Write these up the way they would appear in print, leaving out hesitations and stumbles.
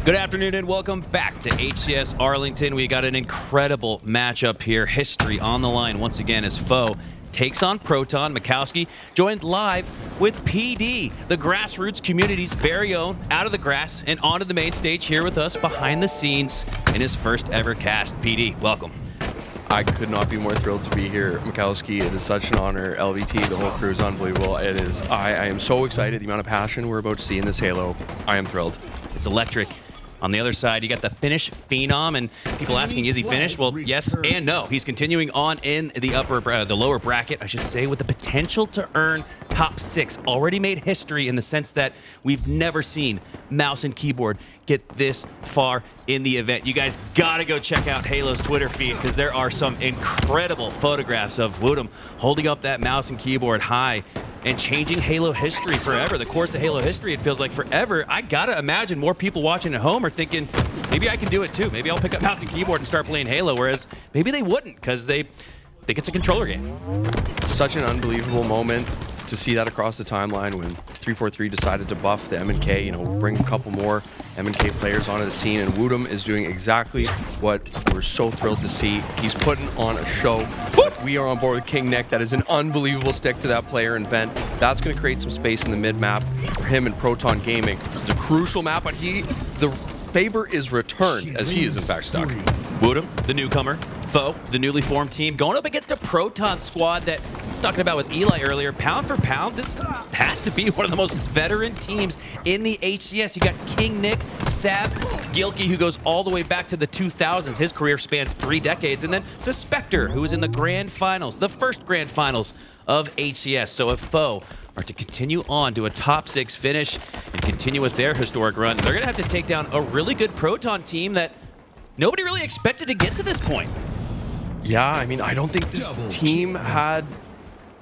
Good afternoon and welcome back to HCS Arlington. We got an incredible matchup here. History on the line once again as Foe takes on Proton. TchiK joined live with PD, the grassroots community's very own, out of the grass and onto the main stage here with us behind the scenes in his first ever cast. PD, welcome. I could not be more thrilled to be here, TchiK. It is such an honor. LVT, the whole crew is unbelievable. It is. I am so excited. The amount of passion we're about to see in this Halo. I am thrilled. It's electric. On the other side, you got the Finnish Phenom, and people asking, is he Finnish? Well, yes and no. He's continuing on in the lower bracket, I should say, with the potential to earn top 6. Already made history in the sense that we've never seen mouse and keyboard get this far in the event. You guys gotta go check out Halo's Twitter feed because there are some incredible photographs of WuTum holding up that mouse and keyboard high and changing Halo history forever. The course of Halo history, it feels like forever. I gotta imagine more people watching at home are thinking, maybe I can do it too. Maybe I'll pick up mouse and keyboard and start playing Halo, whereas maybe they wouldn't because they think it's a controller game. Such an unbelievable moment to see that across the timeline when 343 decided to buff the MK, bring a couple more MK players onto the scene, and WuTum is doing exactly what we're so thrilled to see. He's putting on a show. We are on board with KingNick. That is an unbelievable stick to that player and vent. That's going to create some space in the mid-map for him and Proton Gaming. It's a crucial map, but the favor is returned as he is in fact stuck. WuTum, the newcomer, Foe, the newly formed team, going up against a Proton squad that I was talking about with Eli earlier. Pound for pound, this has to be one of the most veteran teams in the HCS. You got KingNick, Sab, Gilkey, who goes all the way back to the 2000s. His career spans 3 decades. And then Suspector, who was in the grand finals, the first grand finals of HCS. So if Foe are to continue on to a top 6 finish and continue with their historic run, they're going to have to take down a really good Proton team that nobody really expected to get to this point. Yeah, I don't think this team had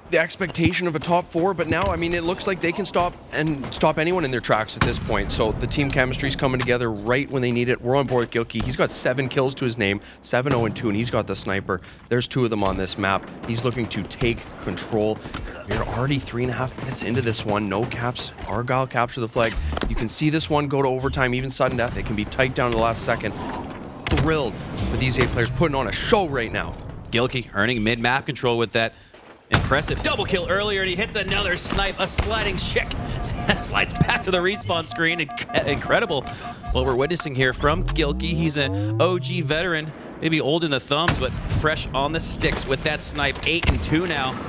the expectation of a top 4, but now, it looks like they can stop anyone in their tracks at this point. So the team chemistry's coming together right when they need it. We're on board with Gilkey. He's got 7 kills to his name, 7-0-2, and he's got the sniper. There's 2 of them on this map. He's looking to take control. We're already 3.5 minutes into this one. No caps. Argyle capture the flag. You can see this one go to overtime, even sudden death. It can be tight down to the last second. Thrilled for these 8 players putting on a show right now. Gilkey earning mid-map control with that impressive double kill earlier, and he hits another snipe, a sliding TchiK. Slides back to the respawn screen. Incredible what we're witnessing here from Gilkey. He's an OG veteran, maybe old in the thumbs, but fresh on the sticks with that snipe. 8-2 now,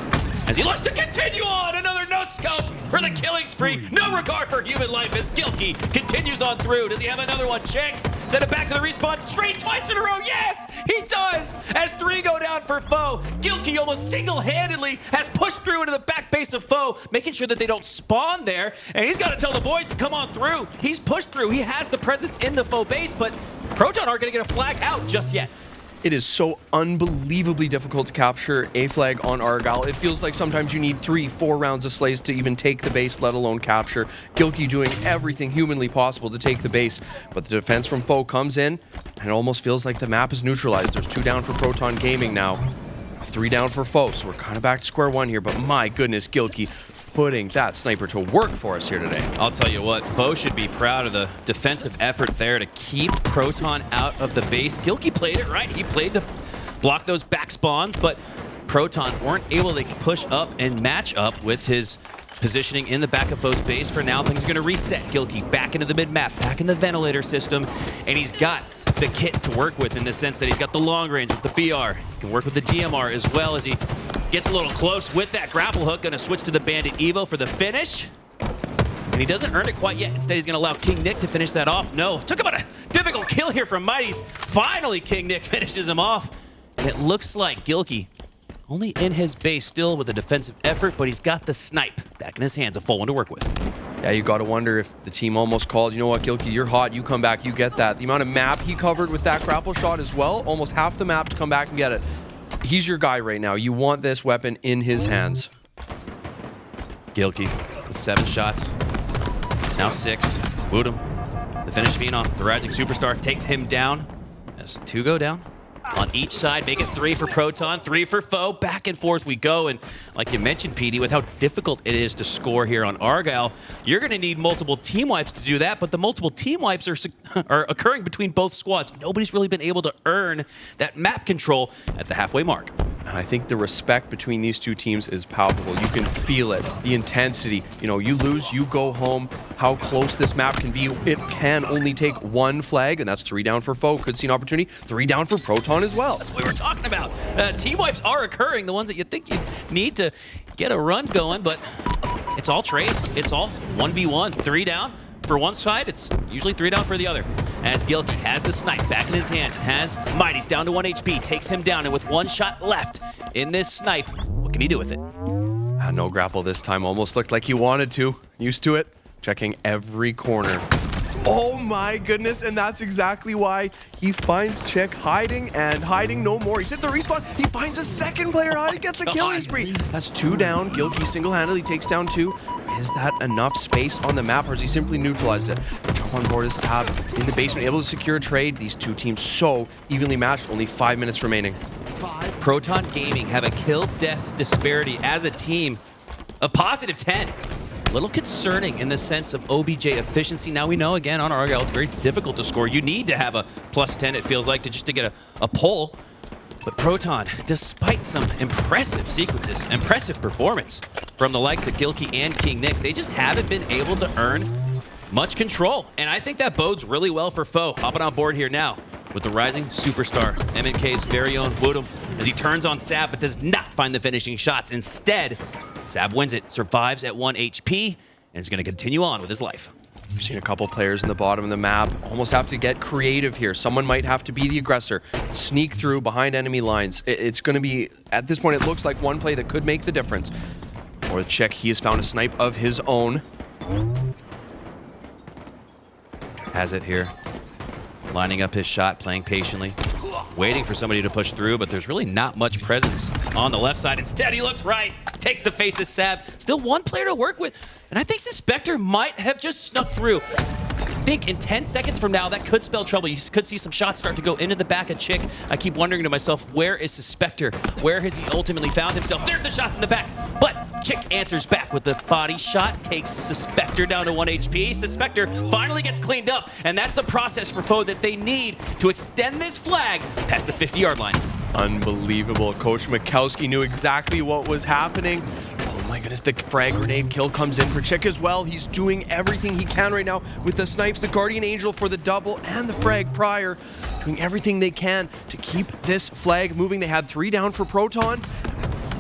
as he looks to continue on. Another no-scope for the killing spree. No regard for human life as Gilkey continues on through. Does he have another one? TchiK send it back to the respawn. Straight twice in a row. Yes, he does. As 3 go down for Foe. Gilkey almost single-handedly has pushed through into the back base of Foe, making sure that they don't spawn there. And he's got to tell the boys to come on through. He's pushed through. He has the presence in the Foe base, but Proton aren't going to get a flag out just yet. It is so unbelievably difficult to capture a flag on Argyle. It feels like sometimes you need 3-4 rounds of slays to even take the base, let alone capture. Gilkey doing everything humanly possible to take the base, but the defense from Foe comes in, and it almost feels like the map is neutralized. There's 2 down for Proton Gaming now, 3 down for Foe, so we're kind of back to square one here, but my goodness, Gilkey putting that sniper to work for us here today. I'll tell you what, Foe should be proud of the defensive effort there to keep Proton out of the base. Gilkey played it right. He played to block those back spawns, but Proton weren't able to push up and match up with his positioning in the back of Foe's base. For now, things are going to reset Gilkey back into the mid-map, back in the ventilator system, and he's got the kit to work with in the sense that he's got the long range with the BR. He can work with the DMR as well as he gets a little close with that grapple hook. Going to switch to the Bandit Evo for the finish. And he doesn't earn it quite yet. Instead, he's going to allow KingNick to finish that off. No, took about a difficult kill here from zMightys. Finally, KingNick finishes him off. And it looks like Gilkey only in his base still with a defensive effort, but he's got the snipe back in his hands, a full one to work with. Yeah, you got to wonder if the team almost called, you know what, Gilkey, you're hot, you come back, you get that. The amount of map he covered with that grapple shot as well, almost half the map to come back and get it. He's your guy right now. You want this weapon in his hands. Gilkey with 7 shots, now 6. WuTum, the Finnish Phenom, the rising superstar, takes him down as 2 go down. on each side. Make it 3 for Proton, 3 for Foe. Back and forth we go. And like you mentioned, PD, with how difficult it is to score here on Argyle, you're going to need multiple team wipes to do that. But the multiple team wipes are occurring between both squads. Nobody's really been able to earn that map control at the halfway mark. And I think the respect between these two teams is palpable. You can feel it, the intensity. You know, you lose, you go home. How close this map can be. It can only take one flag, and that's 3 down for Foe. Could see an opportunity. 3 down for Proton as well. That's what we were talking about. Team wipes are occurring, the ones that you think you need to get a run going, but it's all trades. It's all 1v1. 3 down for one side, it's usually 3 down for the other. As Gilkey has the snipe back in his hand, has zMightys down to 1 HP, takes him down, and with 1 shot left in this snipe, what can he do with it? No grapple this time. Almost looked like he wanted to. Used to it. Checking every corner. Oh my goodness, and that's exactly why he finds TchiK hiding and hiding no more. He's hit the respawn. He finds a second player hiding, gets a killing spree. That's 2 down. Gilkey single-handedly takes down 2. Is that enough space on the map, or has he simply neutralized it? Jump on board as Sab in the basement, able to secure a trade. These two teams so evenly matched, only 5 minutes remaining. Proton Gaming have a kill-death disparity as a team of positive 10. A little concerning in the sense of OBJ efficiency. Now we know, again, on Argyle, it's very difficult to score. You need to have a +10, it feels like, to get a pull. But Proton, despite some impressive sequences, impressive performance from the likes of Gilkey and KingNick, they just haven't been able to earn much control. And I think that bodes really well for Foe. Hopping on board here now with the rising superstar, MNK's very own WuTum, as he turns on Sab but does not find the finishing shots. Instead, Sab wins it, survives at 1 HP, and is going to continue on with his life. We've seen a couple players in the bottom of the map almost have to get creative here. Someone might have to be the aggressor, sneak through behind enemy lines. It's going to be, at this point, it looks like one play that could make the difference. Or TchiK, he has found a snipe of his own. Has it here. Lining up his shot, playing patiently. Waiting for somebody to push through, but there's really not much presence on the left side. Instead, he looks right, takes the face of Sab. Still 1 player to work with, and I think Suspector might have just snuck through. I think in 10 seconds from now, that could spell trouble. You could see some shots start to go into the back of TchiK. I keep wondering to myself, where is Suspector? Where has he ultimately found himself? There's the shots in the back, but TchiK answers back with the body shot, takes Suspector down to 1 HP. Suspector finally gets cleaned up, and that's the process for Foe that they need to extend this flag past the 50-yard line. Unbelievable. Coach Mikowski knew exactly what was happening. Oh my goodness, the frag grenade kill comes in for TchiK as well. He's doing everything he can right now with the snipes, the Guardian Angel for the double, and the frag prior. Doing everything they can to keep this flag moving. They had 3 down for Proton.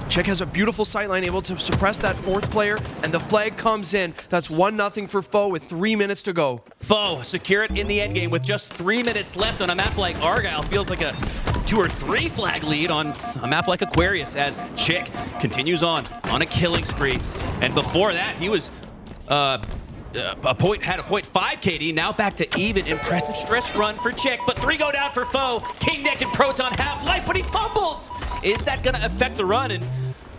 TchiK has a beautiful sightline, able to suppress that 4th player, and the flag comes in. That's 1-0 for Foe with 3 minutes to go. Foe secure it in the endgame with just 3 minutes left on a map like Argyle. Feels like a 2 or 3 flag lead on a map like Aquarius as TchiK continues on a killing spree. And before that, he was had a 0.5 KD, now back to even. Impressive stretch run for TchiK, but 3 go down for Foe. KingNick and Proton have life, but he fumbles. Is that going to affect the run? And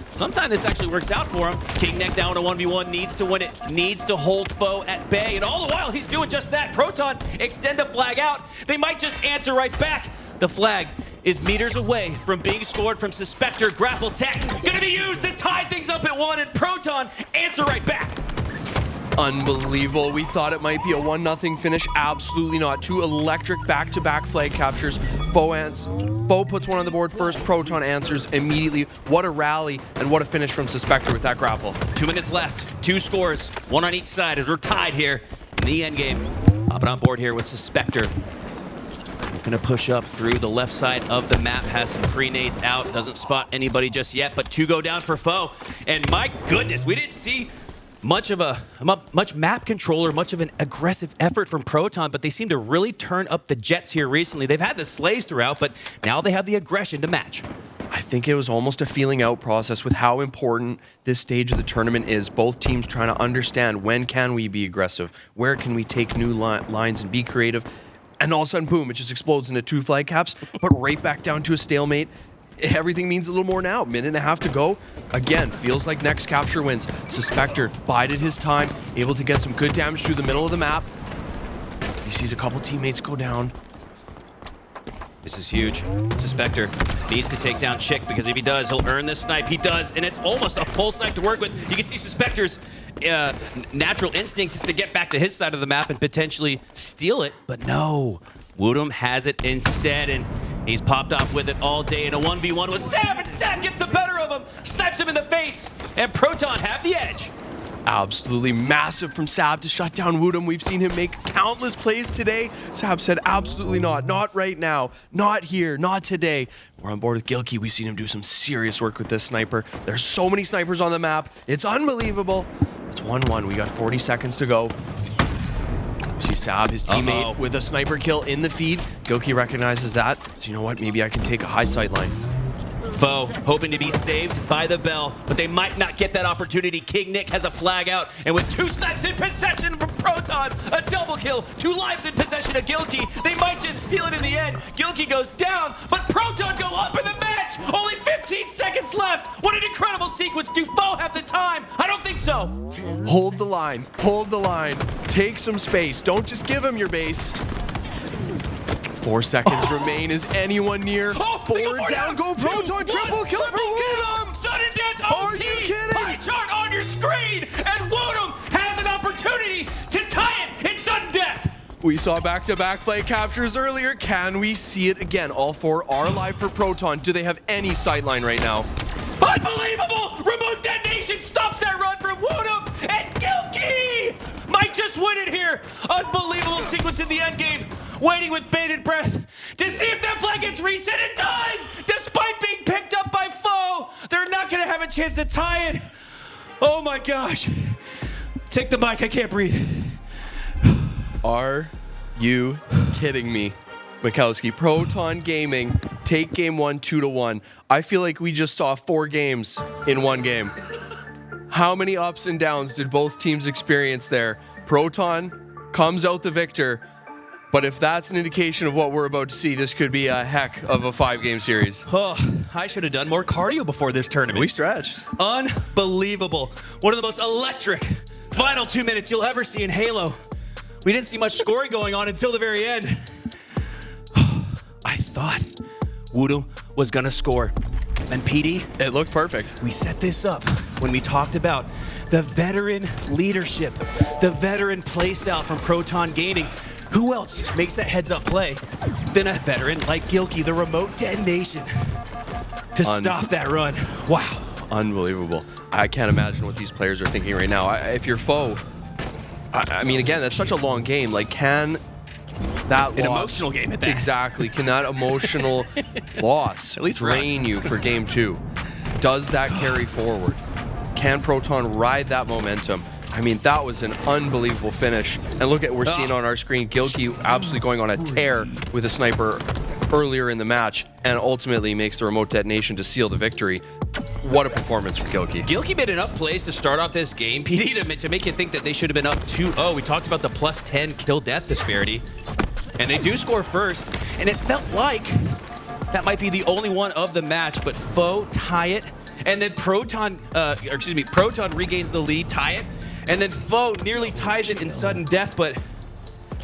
sometimes this actually works out for him. KingNick down to 1v1, needs to win it, needs to hold Foe at bay, and all the while he's doing just that. Proton extend a flag out. They might just answer right back. The flag is meters away from being scored from Suspector. Grapple tech gonna be used to tie things up at 1, and Proton answer right back. Unbelievable. We thought it might be a 1-0 finish. Absolutely not. 2 electric back-to-back flag captures. Foe puts 1 on the board first. Proton answers immediately. What a rally and what a finish from Suspector with that grapple. 2 minutes left. 2 scores. 1 on each side as we're tied here in the endgame. Hopping on board here with Suspector. Gonna push up through the left side of the map, has some pre-nades out, doesn't spot anybody just yet, but 2 go down for Foe. And my goodness, we didn't see much map control or much of an aggressive effort from Proton, but they seem to really turn up the jets here recently. They've had the slays throughout, but now they have the aggression to match. I think it was almost a feeling out process with how important this stage of the tournament is. Both teams trying to understand, when can we be aggressive? Where can we take new lines and be creative? And all of a sudden, boom, it just explodes into 2 flag caps, but right back down to a stalemate. Everything means a little more now. 1.5 to go. Again, feels like next capture wins. Suspector bided his time, able to get some good damage through the middle of the map. He sees a couple teammates go down. This is huge. Suspector needs to take down TchiK because if he does, he'll earn this snipe. He does, and it's almost a full snipe to work with. You can see Suspector's natural instinct is to get back to his side of the map and potentially steal it, but no. WuTum has it instead, and he's popped off with it all day in a 1v1 with Sab, and Sab gets the better of him, snipes him in the face, and Proton have the edge. Absolutely massive from Sab to shut down WuTum. We've seen him make countless plays today. Sab said, absolutely not. Not right now. Not here. Not today. We're on board with Gilkey. We've seen him do some serious work with this sniper. There's so many snipers on the map. It's unbelievable. It's 1-1. We got 40 seconds to go. We see Sab, his teammate, with a sniper kill in the feed. Gilkey recognizes that. So you know what? Maybe I can take a high sight line. Foe hoping to be saved by the bell, but they might not get that opportunity. KingNick has a flag out, and with 2 snipes in possession from Proton, a double kill, 2 lives in possession of Gilkey. They might just steal it in the end. Gilkey goes down, but Proton go up in the match. Only 15 seconds left. What an incredible sequence. Do Foe have the time? I don't think so. Hold the line. Hold the line. Take some space. Don't just give him your base. 4 seconds remain. Is anyone near? 4 down. Go Proton. Triple kill for WuTum. Sudden death. Are you kidding? Pie chart on your screen, and WuTum has an opportunity to tie it in sudden death. We saw back-to-back flight captures earlier. Can we see it again? All 4 are live for Proton. Do they have any sightline right now? Unbelievable! Remote detonation stops that run from WuTum, and Gilkey might just win it here. Unbelievable sequence in the end game. Waiting with bated breath to see if that flag gets reset. It does! Despite being picked up by Foe, they're not going to have a chance to tie it. Oh my gosh. Take the mic, I can't breathe. Are you kidding me? Mikowski, Proton Gaming, take game 1 2-1. I feel like we just saw 4 games in 1 game. How many ups and downs did both teams experience there? Proton comes out the victor. But if that's an indication of what we're about to see, this could be a heck of a 5-game series. Oh, I should have done more cardio before this tournament. We stretched. Unbelievable. One of the most electric final 2 minutes you'll ever see in Halo. We didn't see much scoring going on until the very end. I thought WuTum was going to score. And PD, it looked perfect. We set this up when we talked about the veteran leadership, the veteran playstyle from Proton Gaming. Who else makes that heads-up play than a veteran like Gilkey, the remote detonation, to stop that run? Wow. Unbelievable. I can't imagine what these players are thinking right now. If you're Foe, I mean, again, that's such a long game. Like, can that an emotional game at that. Exactly. Can that emotional loss at least drain you for game 2? Does that carry forward? Can Proton ride that momentum? I mean, that was an unbelievable finish. And look at what we're seeing on our screen. Gilkey absolutely going on a tear with a sniper earlier in the match and ultimately makes the remote detonation to seal the victory. What a performance from Gilkey. Gilkey made enough plays to start off this game, PD, to make you think that they should have been up 2-0. We talked about the plus 10 kill death disparity. And they do score first. And it felt like that might be the only one of the match, but Foe tie it. And then Proton regains the lead, tie it. And then Foe nearly ties it in sudden death, but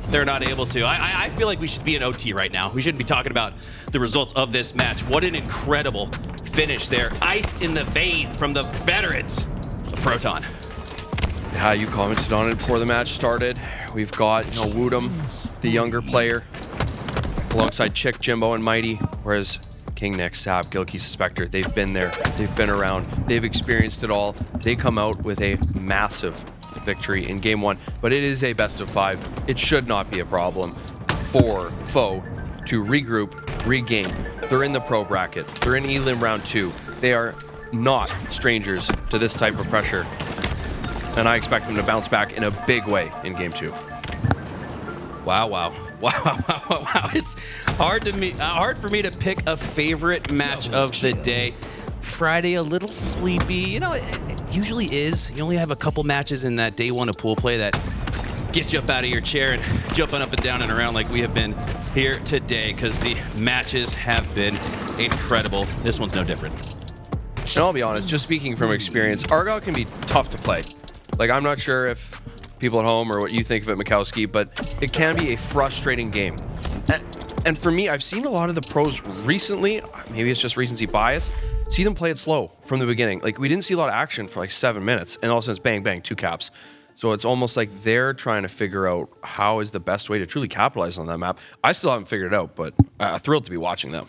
they're not able to. I feel like we should be in OT right now. We shouldn't be talking about the results of this match. What an incredible finish there. Ice in the veins from the veterans of Proton. Yeah, you commented on it before the match started. We've got, WuTum, the younger player, alongside TchiK, Jimbo, and Mighty, whereas KingNick, Sab, Gilkey, Suspector, they've been there, they've been around, they've experienced it all. They come out with a massive victory in game 1, but it is a best of 5. It should not be a problem for Foe to regroup, regain. They're in the pro bracket. They're in Elim round 2. They are not strangers to this type of pressure, and I expect them to bounce back in a big way in game 2. Wow. It's hard for me to pick a favorite match of the day. Friday, a little sleepy. It usually is. You only have a couple matches in that day 1 of pool play that get you up out of your chair and jumping up and down and around like we have been here today, because the matches have been incredible. This one's no different. And I'll be honest, just speaking from experience, Argyle can be tough to play. Like, I'm not sure if people at home or what you think of it, Mikowski, but it can be a frustrating game. And for me, I've seen a lot of the pros recently, maybe it's just recency bias, see them play it slow from the beginning. Like, we didn't see a lot of action for like 7 minutes, and all of a sudden it's bang, bang, 2 caps. So it's almost like they're trying to figure out how is the best way to truly capitalize on that map. I still haven't figured it out, but thrilled to be watching them.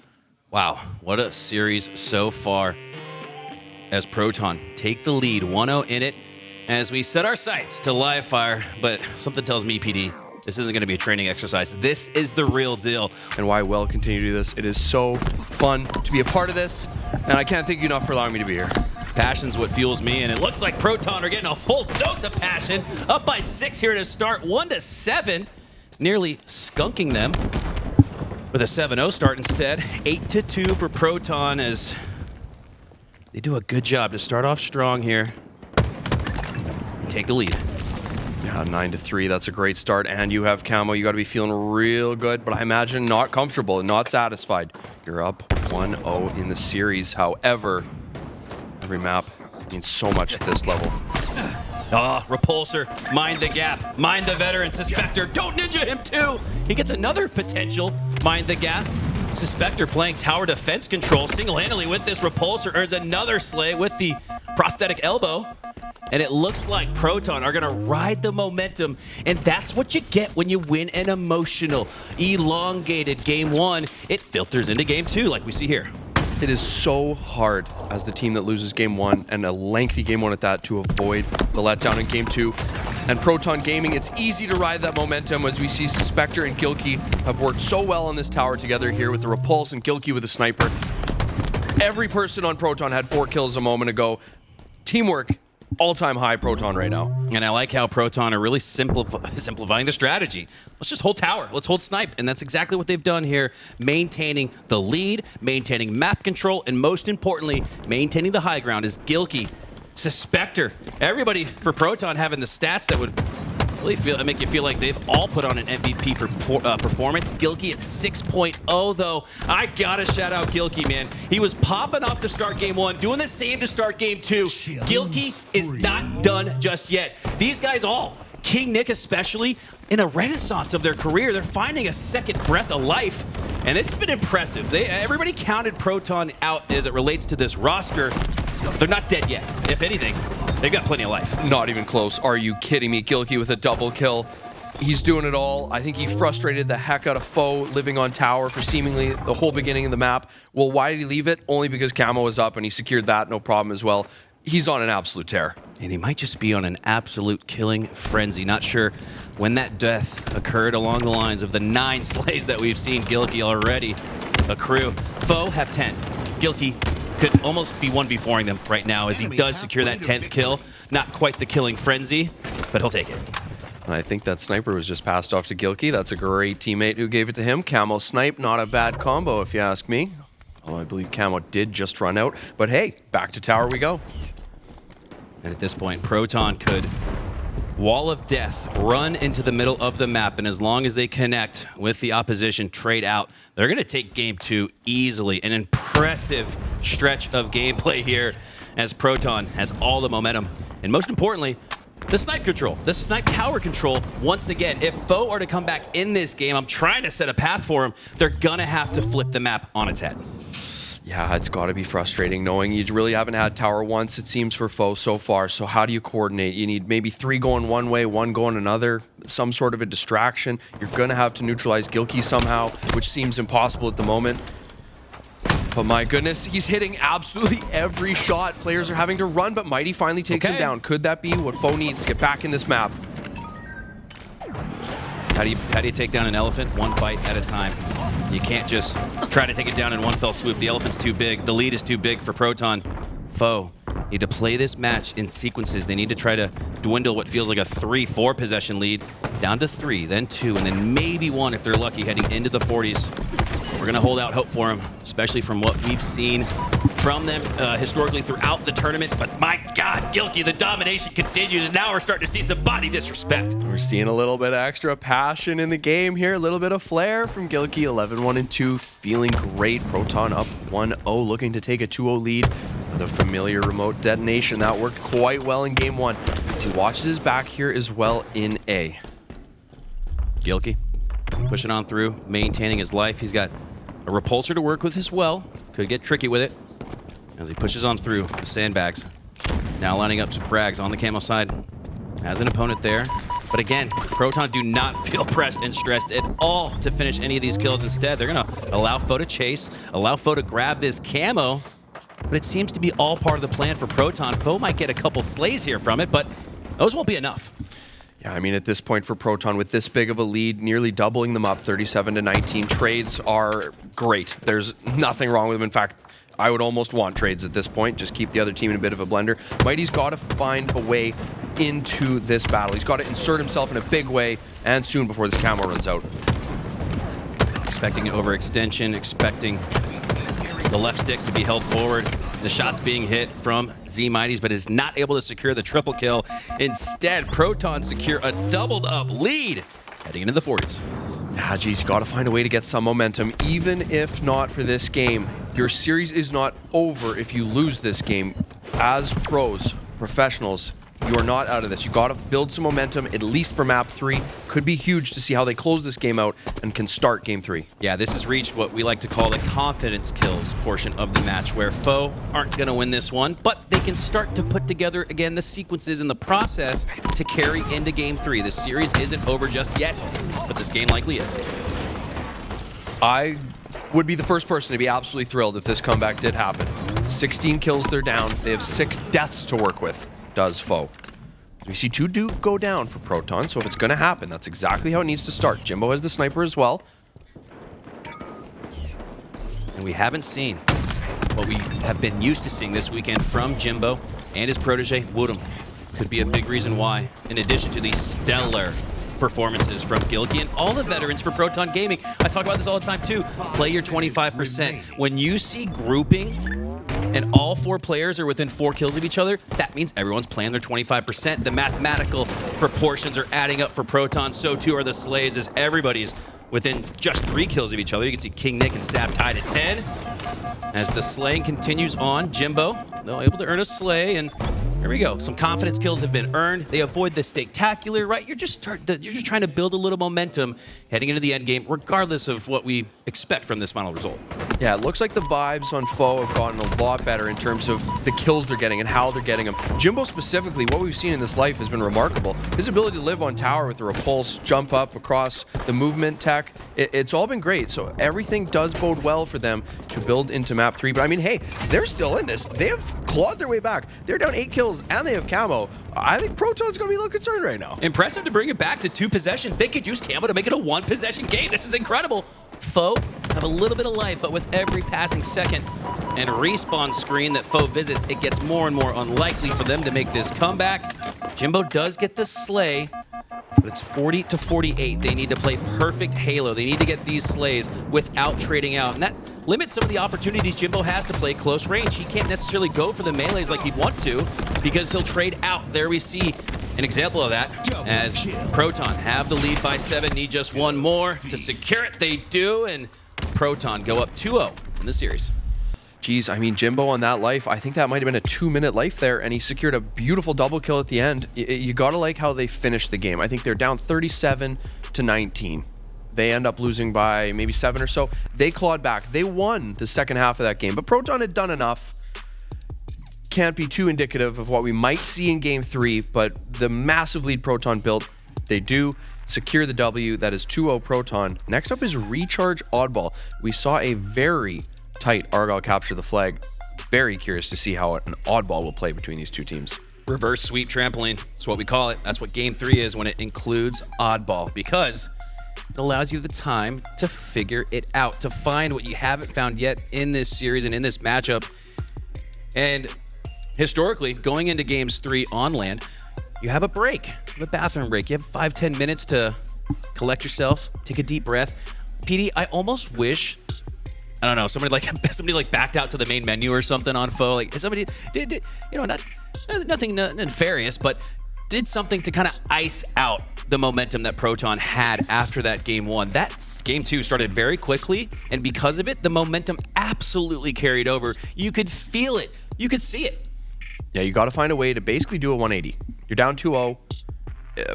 Wow, what a series so far as Proton take the lead, 1-0 in it, as we set our sights to live fire. But something tells me, PD, this isn't going to be a training exercise. This is the real deal. And why well continue to do this. It is so fun to be a part of this, and I can't thank you enough for allowing me to be here. Passion's what fuels me, and it looks like Proton are getting a full dose of passion. Up by 6 here to start, 1-7, nearly skunking them with a 7-0 start instead. 8-2 for Proton as they do a good job to start off strong here and take the lead. Yeah, 9-3, that's a great start, and you have Camo. You got to be feeling real good, but I imagine not comfortable and not satisfied. You're up 1-0 in the series. However, every map means so much at this level. Repulsor, mind the gap, mind the veteran. Suspector, don't ninja him too. He gets another potential mind the gap. Suspector playing tower defense control single-handedly with this Repulsor, earns another slay with the prosthetic elbow. And it looks like Proton are gonna ride the momentum, and that's what you get when you win an emotional, elongated game 1. It filters into game 2 like we see here. It is so hard as the team that loses game 1, and a lengthy game 1 at that, to avoid the letdown in game 2. And Proton Gaming, it's easy to ride that momentum as we see Suspector and Gilkey have worked so well on this tower together here with the Repulse and Gilkey with the sniper. Every person on Proton had 4 kills a moment ago. Teamwork, all-time high Proton right now. And I like how Proton are really simplifying the strategy. Let's just hold tower. Let's hold snipe. And that's exactly what they've done here. Maintaining the lead, maintaining map control, and most importantly, maintaining the high ground is Gilkey, Suspector. Everybody for Proton having the stats that would really make you feel like they've all put on an MVP for performance. Gilkey at 6.0 though. I gotta shout out Gilkey, man. He was popping off to start game 1, doing the same to start game 2. Gilkey is not done just yet. These guys all, KingNick especially, in a renaissance of their career, they're finding a second breath of life. And this has been impressive. Everybody counted Proton out as it relates to this roster. They're not dead yet. If anything, they've got plenty of life. Not even close. Are you kidding me? Gilkey with a double kill. He's doing it all. I think he frustrated the heck out of Foe living on tower for seemingly the whole beginning of the map. Well, why did he leave it? Only because Camo was up and he secured that, no problem as well. He's on an absolute tear. And he might just be on an absolute killing frenzy. Not sure when that death occurred along the lines of the 9 slays that we've seen Gilkey already accrue. Foe have 10. Gilkey could almost be 1v4ing them right now as he does secure that 10th kill. Not quite the killing frenzy, but he'll take it. I think that sniper was just passed off to Gilkey. That's a great teammate who gave it to him. Camo snipe, not a bad combo if you ask me. Although I believe Camo did just run out. But hey, back to tower we go. And at this point, Proton could wall of death run into the middle of the map, and as long as they connect with the opposition, trade out, they're going to take game 2 easily. An impressive stretch of gameplay here as Proton has all the momentum, and most importantly, the snipe control, the snipe tower control. Once again, if Foe are to come back in this game, I'm trying to set a path for them, they're going to have to flip the map on its head. Yeah, it's got to be frustrating knowing you really haven't had tower once, it seems, for Foe so far. So how do you coordinate? You need maybe 3 going one way, 1 going another, some sort of a distraction. You're going to have to neutralize Gilkey somehow, which seems impossible at the moment. But my goodness, he's hitting absolutely every shot. Players are having to run, but Mighty finally takes him down. Could that be what Foe needs to get back in this map? How do you take down an elephant? One bite at a time. You can't just try to take it down in one fell swoop. The elephant's too big. The lead is too big for Proton. Foe need to play this match in sequences. They need to try to dwindle what feels like a 3-4 possession lead down to 3, then 2, and then maybe 1 if they're lucky heading into the 40s. We're going to hold out hope for them, especially from what we've seen from them historically throughout the tournament. But my God, Gilkey, the domination continues, and now we're starting to see some body disrespect. We're seeing a little bit of extra passion in the game here, a little bit of flair from Gilkey. 11-1-2, feeling great. Proton up 1-0, looking to take a 2-0 lead with a familiar remote detonation. That worked quite well in game 1. He watches his back here as well in A. Gilkey pushing on through, maintaining his life. He's got a repulsor to work with as well. Could get tricky with it as he pushes on through the sandbags. Now lining up some frags on the camo side. Has an opponent there. But again, Proton do not feel pressed and stressed at all to finish any of these kills. Instead, they're going to allow Foe to chase, allow Foe to grab this camo. But it seems to be all part of the plan for Proton. Foe might get a couple slays here from it, but those won't be enough. Yeah, I mean, at this point for Proton, with this big of a lead, nearly doubling them up, 37-19, trades are great. There's nothing wrong with them. In fact, I would almost want trades at this point. Just keep the other team in a bit of a blender. Mighty's got to find a way into this battle. He's got to insert himself in a big way, and soon before this camo runs out. Expecting an overextension, expecting the left stick to be held forward. The shot's being hit from zMightys, but is not able to secure the triple kill. Instead, Proton secure a doubled up lead heading into the 40s. Ah, geez, you got to find a way to get some momentum, even if not for this game. Your series is not over if you lose this game. As pros, professionals, you're not out of this. You got to build some momentum, at least for map 3. Could be huge to see how they close this game out and can start game 3. Yeah, this has reached what we like to call the confidence kills portion of the match, where Foe aren't going to win this one, but they can start to put together, again, the sequences and the process to carry into game 3. The series isn't over just yet, but this game likely is. I would be the first person to be absolutely thrilled if this comeback did happen. 16 kills, they're down. They have 6 deaths to work with, does Foe. We see 2 do go down for Proton, so if it's going to happen, that's exactly how it needs to start. Jimbo has the sniper as well. And we haven't seen what we have been used to seeing this weekend from Jimbo and his protege, WuTum. Could be a big reason why, in addition to these stellar performances from Gilkey and all the veterans for Proton Gaming. I talk about this all the time too. Play your 25%. When you see grouping and all 4 players are within 4 kills of each other, that means everyone's playing their 25%. The mathematical proportions are adding up for Proton. So too are the slays, as everybody's within just 3 kills of each other. You can see KingNick and Sab tied at 10. As the slaying continues on, Jimbo, they're able to earn a slay, and here we go. Some confidence kills have been earned. They avoid the spectacular, right? You're just trying to build a little momentum heading into the end game, regardless of what we expect from this final result. Yeah, it looks like the vibes on Foe have gotten a lot better in terms of the kills they're getting and how they're getting them. Jimbo specifically, what we've seen in this life has been remarkable. His ability to live on tower with the repulse, jump up across the movement tech, it's all been great. So everything does bode well for them to build into map 3. But I mean, hey, they're still in this. They have clawed their way back. They're down 8 kills and they have camo. I think Proton's going to be a little concerned right now. Impressive to bring it back to 2 possessions. They could use camo to make it a 1-possession game. This is incredible. Foe have a little bit of life, but with every passing second and respawn screen that Foe visits, it gets more and more unlikely for them to make this comeback. Jimbo does get the slay, but it's 40-48. They need to play perfect Halo. They need to get these slays without trading out, and that limits some of the opportunities Jimbo has to play close range. He can't necessarily go for the melees like he'd want to because he'll trade out. There we see an example of that as Proton have the lead by 7, need just 1 more to secure it. They do, and Proton go up 2-0 in the series. Geez, I mean, Jimbo on that life, I think that might have been a 2-minute life there, and he secured a beautiful double kill at the end. You gotta like how they finished the game. I think they're down 37-19. They end up losing by maybe 7 or so. They clawed back. They won the second half of that game, but Proton had done enough. Can't be too indicative of what we might see in game 3, but the massive lead Proton built, they do secure the W. That is 2-0 Proton. Next up is Recharge Oddball. We saw a very tight Argyle capture the flag. Very curious to see how an oddball will play between these 2 teams. Reverse sweep trampoline. That's what we call it. That's what game 3 is when it includes oddball, because it allows you the time to figure it out, to find what you haven't found yet in this series and in this matchup. And historically, going into games 3 on land, you have a break, you have a bathroom break. You have 5-10 minutes to collect yourself, take a deep breath. PD, I almost wish, I don't know, somebody like backed out to the main menu or something on Foe. Like somebody did you know, nothing nefarious, but did something to kind of ice out the momentum that Proton had after that game 1. That game 2 started very quickly, and because of it, the momentum absolutely carried over. You could feel it. You could see it. Yeah, you got to find a way to basically do a 180. You're down 2-0.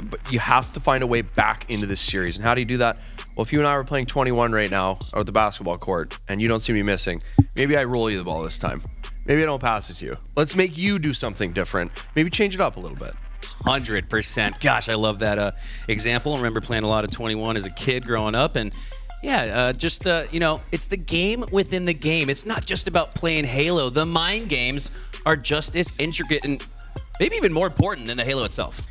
but you have to find a way back into this series. And how do you do that? Well, if you and I were playing 21 right now out at the basketball court and you don't see me missing, maybe I roll you the ball this time. Maybe I don't pass it to you. Let's make you do something different. Maybe change it up a little bit. 100%. Gosh, I love that example. I remember playing a lot of 21 as a kid growing up, and yeah, just it's the game within the game. It's not just about playing Halo. The mind games are just as intricate and maybe even more important than the Halo itself.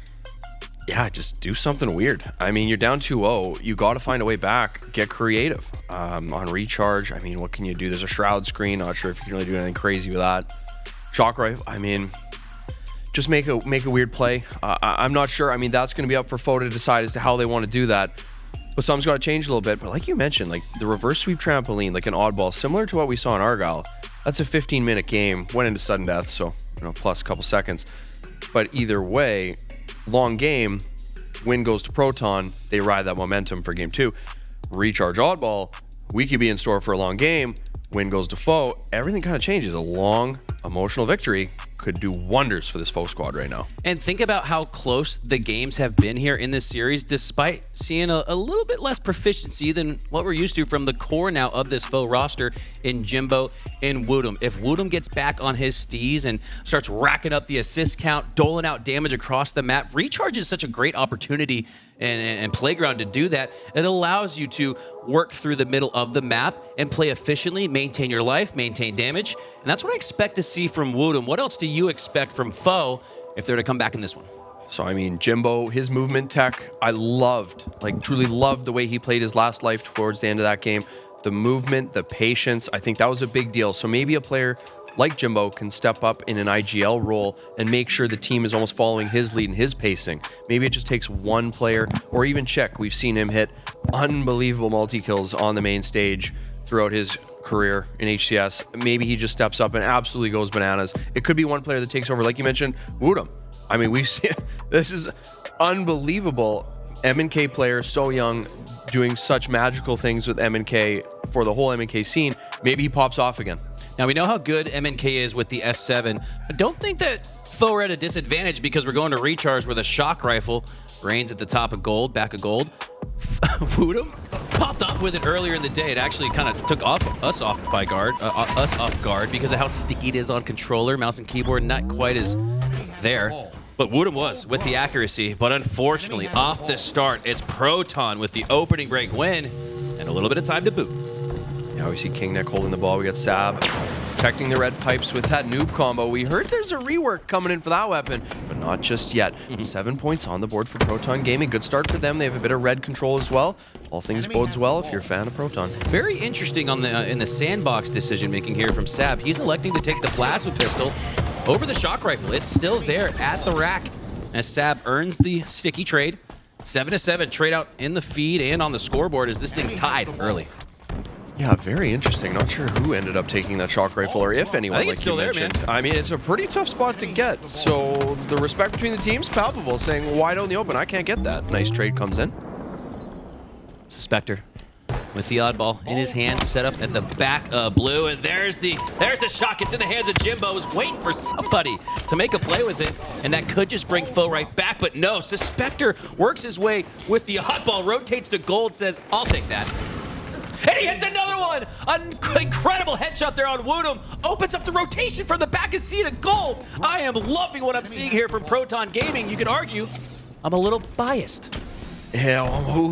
Yeah, just do something weird. I mean, you're down 2-0. You got to find a way back. Get creative. On recharge, I mean, what can you do? There's a shroud screen. Not sure if you can really do anything crazy with that. Shock rifle. I mean, just make a weird play. I'm not sure. I mean, that's going to be up for Foe to decide as to how they want to do that. But something's got to change a little bit. But like you mentioned, like the reverse sweep trampoline, like an oddball, similar to what we saw in Argyle. That's a 15-minute game. Went into sudden death, so plus a couple seconds. But either way, long game, win goes to Proton. They ride that momentum for game 2. Recharge oddball, we could be in store for a long game. Win goes to Foe. Everything kind of changes. A long, emotional victory could do wonders for this Foe squad right now. And think about how close the games have been here in this series, despite seeing a little bit less proficiency than what we're used to from the core now of this Foe roster in Jimbo and WuTum. If WuTum gets back on his steez and starts racking up the assist count, doling out damage across the map, Recharge is such a great opportunity and playground to do that. It allows you to work through the middle of the map and play efficiently, maintain your life, maintain damage. And that's what I expect to see from WuTum. What else do you expect from Foe if they're to come back in this one? So, I mean, Jimbo, his movement tech, I loved, like truly loved the way he played his last life towards the end of that game. The movement, the patience, I think that was a big deal. So maybe a player like Jimbo can step up in an IGL role and make sure the team is almost following his lead and his pacing. Maybe it just takes one player, or even TchiK. We've seen him hit unbelievable multi-kills on the main stage throughout his career in HCS. Maybe he just steps up and absolutely goes bananas. It could be one player that takes over, like you mentioned, WuTum. I mean, we see this is unbelievable. M&K player, so young, doing such magical things with M&K for the whole M&K scene. Maybe he pops off again. Now, we know how good M&K is with the S7, but don't think that Foe are at a disadvantage because we're going to Recharge where the shock rifle reigns at the top of gold, back of gold. WuTum popped off with it earlier in the day. It actually kind of took us off guard because of how sticky it is on controller, mouse and keyboard, not quite as there. But WuTum was with the accuracy, but unfortunately, off the start, it's Proton with the opening break win and a little bit of time to boot. Now we see KingNick holding the ball. We got Sab protecting the red pipes with that noob combo. We heard there's a rework coming in for that weapon, but not just yet. 7 points on the board for Proton Gaming. Good start for them. They have a bit of red control as well. All things bodes well if you're a fan of Proton. Very interesting on the in the sandbox decision making here from Sab. He's electing to take the plasma pistol over the shock rifle. It's still there at the rack as Sab earns the sticky trade. 7-7 trade out in the feed and on the scoreboard as this thing's tied early. Yeah, very interesting. Not sure who ended up taking that shock rifle or if anyone, I think it's still there, man. I mean, it's a pretty tough spot to get. So the respect between the teams, palpable, saying wide out in the open. I can't get that. Nice trade comes in. Suspector with the oddball in his hand, set up at the back of blue, and there's the shot. It's in the hands of Jimbo. Was waiting for somebody to make a play with it, and that could just bring Foe right back, but no. Suspector works his way with the oddball, rotates to gold, says, I'll take that. And he hits another one! An incredible headshot there on WuTum. Opens up the rotation from the back of C to gold. I am loving what I'm seeing here from Proton Gaming. You can argue I'm a little biased. Yeah,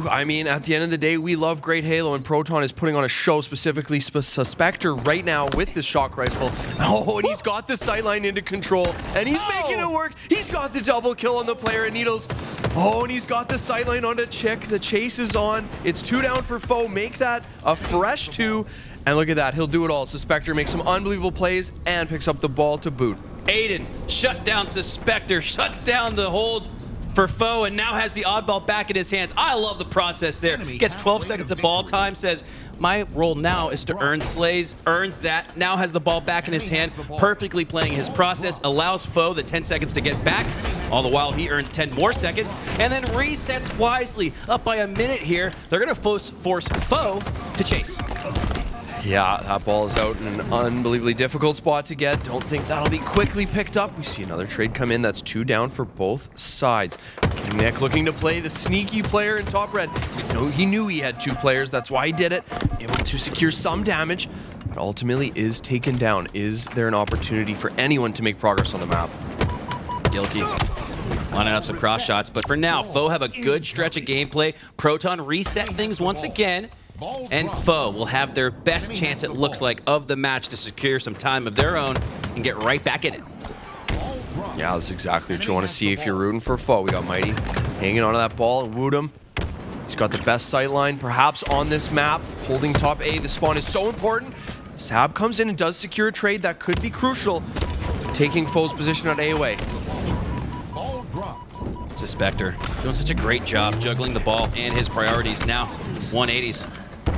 I mean, at the end of the day, we love great Halo, and Proton is putting on a show, specifically Suspector right now with this shock rifle. Oh, and he's got the sightline into control, and he's making it work. He's got the double kill on the player at Needles. Oh, and he's got the sightline onto TchiK. The chase is on. It's 2 down for Foe. Make that a fresh 2. And look at that. He'll do it all. Suspector makes some unbelievable plays and picks up the ball to boot. Aiden shut down Suspector, shuts down the hold for Foe, and now has the oddball back in his hands. I love the process there. Gets 12 seconds of ball time, says, my role now is to earn slays, earns that, now has the ball back in his hand, perfectly playing his process, allows Foe the 10 seconds to get back, all the while he earns 10 more seconds, and then resets wisely. Up by a minute here, they're gonna force Foe to chase. Yeah, that ball is out in an unbelievably difficult spot to get. Don't think that'll be quickly picked up. We see another trade come in. That's 2 down for both sides. KingNick looking to play the sneaky player in top red. He knew he had 2 players, that's why he did it. Able to secure some damage, but ultimately is taken down. Is there an opportunity for anyone to make progress on the map? Gilkey lining up some cross shots, but for now, Foe have a good stretch of gameplay. Proton reset things once again, and Foe will have their best chance, it looks like, of the match to secure some time of their own and get right back in it. Yeah, that's exactly what you want to see if you're rooting for Foe. We got Mighty hanging onto that ball, and WuTum. He's got the best sight line perhaps on this map, holding top A. The spawn is so important. Sab comes in and does secure a trade that could be crucial, taking Foe's position on A away. Suspector doing such a great job juggling the ball and his priorities. Now 180s,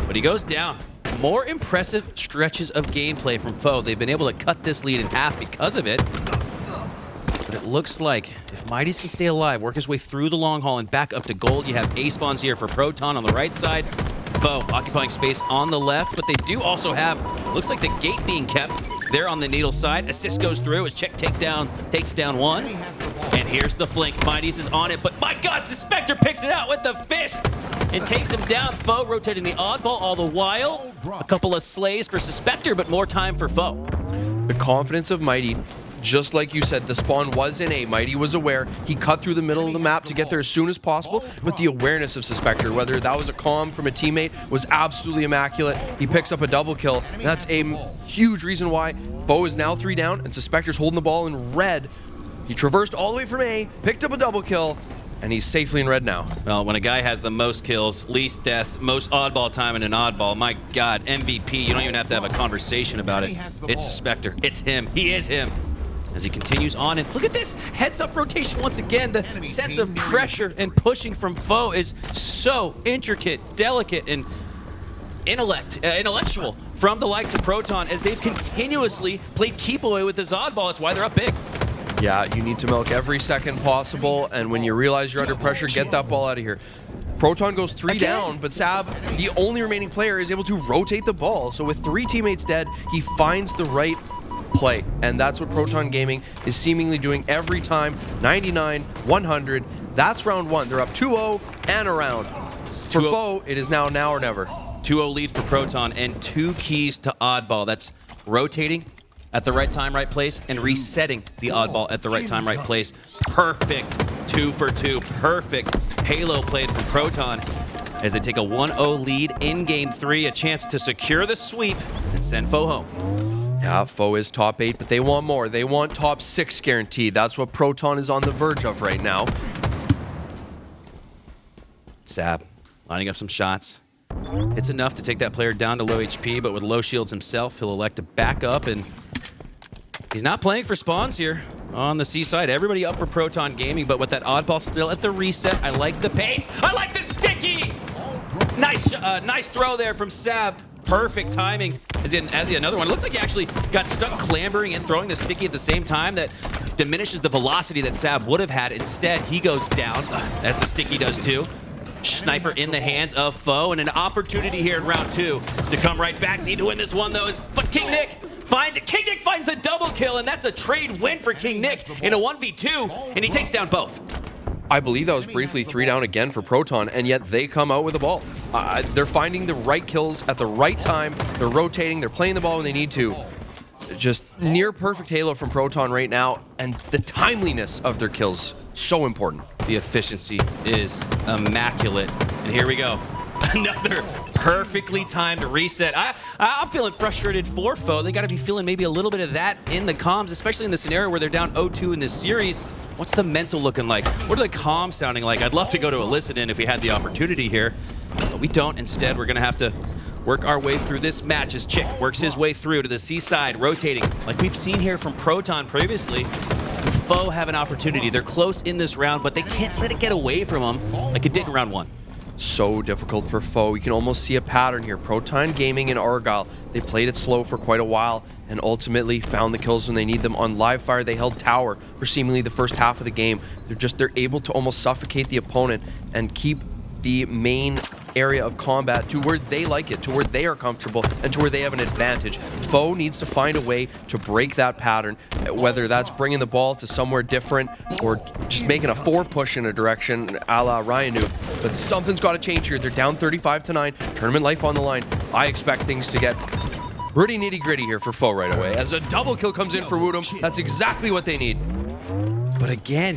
but he goes down. More impressive stretches of gameplay from Foe. They've been able to cut this lead in half because of it. But it looks like if Zmitys can stay alive, work his way through the long haul and back up to gold, you have A spawns here for Proton on the right side. Foe occupying space on the left, but they do also have, looks like the gate being kept there on the needle side. Assist goes through as TchiK takes down one. And here's the flank. Zmitys is on it, but my God, Suspector picks it out with the fist and takes him down. Foe rotating the oddball all the while. A couple of slays for Suspector, but more time for Foe. The confidence of Mighty, just like you said, the spawn was in A. Mighty was aware. He cut through the middle of the map to get there as soon as possible, but the awareness of Suspector, whether that was a comm from a teammate, was absolutely immaculate. He picks up a double kill. That's a huge reason why Foe is now 3 down, and Suspector's holding the ball in red. He traversed all the way from A, picked up a double kill, and he's safely in red now. Well, when a guy has the most kills, least deaths, most oddball time in an oddball, my God, MVP, you don't even have to have a conversation about it. It's Suspector. It's him. He is him. As he continues on, and look at this heads-up rotation once again. The sense of pressure and pushing from Foe is so intricate, delicate, and intellectual from the likes of Proton as they've continuously played keep away with this oddball. It's why they're up big. Yeah, you need to milk every second possible, and when you realize you're under pressure, get that ball out of here. Proton goes 3 down, but Sab, the only remaining player, is able to rotate the ball. So with 3 teammates dead, he finds the right play, and that's what Proton Gaming is seemingly doing every time. 99, 100. That's round 1. They're up 2-0 and a round. For Foe, it is now or never. 2-0 lead for Proton and 2 keys to oddball. That's rotating at the right time, right place, and resetting the oddball at the right time, right place. Perfect 2 for 2. Perfect Halo played from Proton as they take a 1-0 lead in Game 3, a chance to secure the sweep and send Foe home. Yeah, Foe is top 8, but they want more. They want top 6 guaranteed. That's what Proton is on the verge of right now. Sab lining up some shots. It's enough to take that player down to low HP, but with low shields himself, he'll elect to back up, and he's not playing for spawns here on the C side. Everybody up for Proton Gaming, but with that oddball still at the reset, I like the pace. I like the sticky. Nice throw there from Sab. Perfect timing. As he another one. It looks like he actually got stuck clambering and throwing the sticky at the same time. That diminishes the velocity that Sab would have had. Instead, he goes down, as the sticky does too. Sniper in the hands of Foe, and an opportunity here in round 2 to come right back. Need to win this one, though. But KingNick finds it. KingNick finds a double kill, and that's a trade win for KingNick in a 1v2, and he takes down both. I believe that was briefly 3 down again for Proton, and yet they come out with the ball. They're finding the right kills at the right time. They're rotating. They're playing the ball when they need to. Just near perfect Halo from Proton right now, and the timeliness of their kills, so important. The efficiency is immaculate. And here we go. Another perfectly timed reset. I'm feeling frustrated for Foe. They got to be feeling maybe a little bit of that in the comms, especially in the scenario where they're down 0-2 in this series. What's the mental looking like? What are the comms sounding like? I'd love to go to a listen-in if we had the opportunity here, but we don't. Instead, we're going to have to work our way through this match as TchiK works his way through to the C side, rotating like we've seen here from Proton previously. Foe have an opportunity. They're close in this round, but they can't let it get away from them like it did in round 1. So difficult for Foe. You can almost see a pattern here. Proton Gaming and Argyle, they played it slow for quite a while and ultimately found the kills when they need them. On live fire, they held tower for seemingly the first half of the game. They're able to almost suffocate the opponent and keep the main area of combat to where they like it, to where they are comfortable, and to where they have an advantage. Foe needs to find a way to break that pattern, whether that's bringing the ball to somewhere different or just making a 4 push in a direction a la Ryanu. But something's got to change here. They're down 35-9, tournament life on the line. I expect things to get pretty nitty-gritty here for Foe right away. As a double kill comes in for WuTum, that's exactly what they need. But again,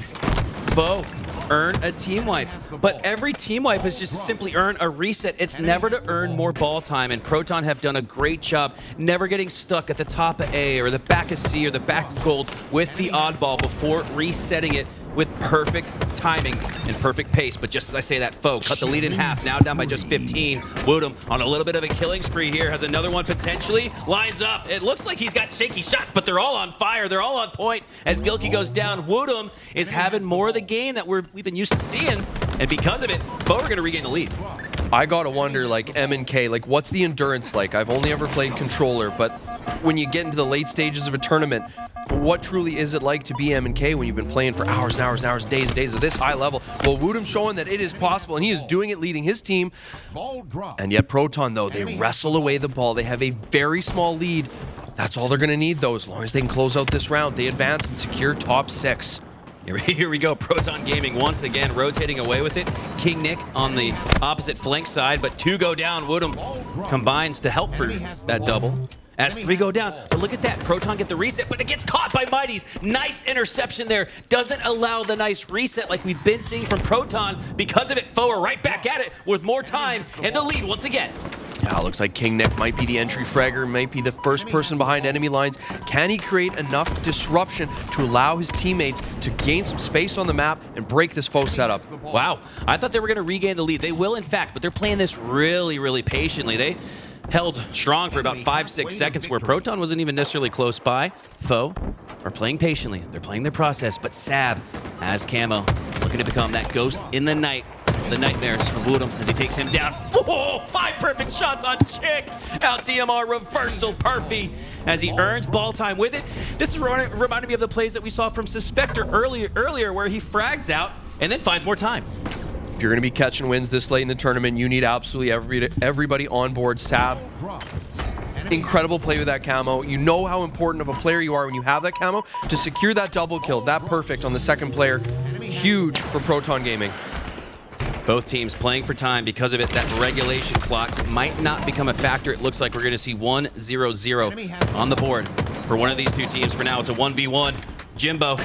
Foe earn a team wipe. But every team wipe is just to simply earn a reset. It's never to earn more ball time, and Proton have done a great job never getting stuck at the top of A or the back of C or the back of gold with the oddball before resetting it with perfect timing and perfect pace. But just as I say that, Foe cut the lead in half, now down by just 15. WuTum on a little bit of a killing spree here, has another one potentially, lines up. It looks like he's got shaky shots, but they're all on fire, they're all on point. As Gilkey goes down, WuTum is having more of the game that we've been used to seeing, and because of it, Foe are gonna regain the lead. I gotta wonder, like, M&K, like, what's the endurance like? I've only ever played controller, but when you get into the late stages of a tournament, what truly is it like to be M&K when you've been playing for hours and hours and hours, days and days at this high level? Well, WuTum's showing that it is possible, and he is doing it, leading his team. And yet Proton, though, they wrestle away the ball. They have a very small lead. That's all they're going to need, though, as long as they can close out this round. They advance and secure top 6. Here we go, Proton Gaming once again rotating away with it. KingNick on the opposite flank side, but 2 go down. WuTum combines to help for that double. As 3 go down, but look at that, Proton get the reset, but it gets caught by zMightys. Nice interception there, doesn't allow the nice reset like we've been seeing from Proton. Because of it, Foe are right back at it with more time and the lead once again. Yeah, looks like KingNick might be the entry fragger, might be the first person behind enemy lines. Can he create enough disruption to allow his teammates to gain some space on the map and break this Foe setup? Wow, I thought they were going to regain the lead. They will, in fact, but they're playing this really, really patiently. They held strong for about 5-6 seconds where Proton wasn't even necessarily close by. Foe are playing patiently. They're playing their process, but Sab has camo, looking to become that ghost in the night. The nightmares of WuTum as he takes him down. 5 perfect shots on TchiK. Out DMR reversal perfy as he earns ball time with it. This is reminding me of the plays that we saw from Suspector earlier where he frags out and then finds more time. If you're going to be catching wins this late in the tournament, you need absolutely everybody on board. Sab, incredible play with that camo. You know how important of a player you are when you have that camo. To secure that double kill, that perfect on the second player, huge for Proton Gaming. Both teams playing for time. Because of it, that regulation clock might not become a factor. It looks like we're going to see 1-0-0 on the board for one of these two teams. For now, it's a 1v1. Jimbo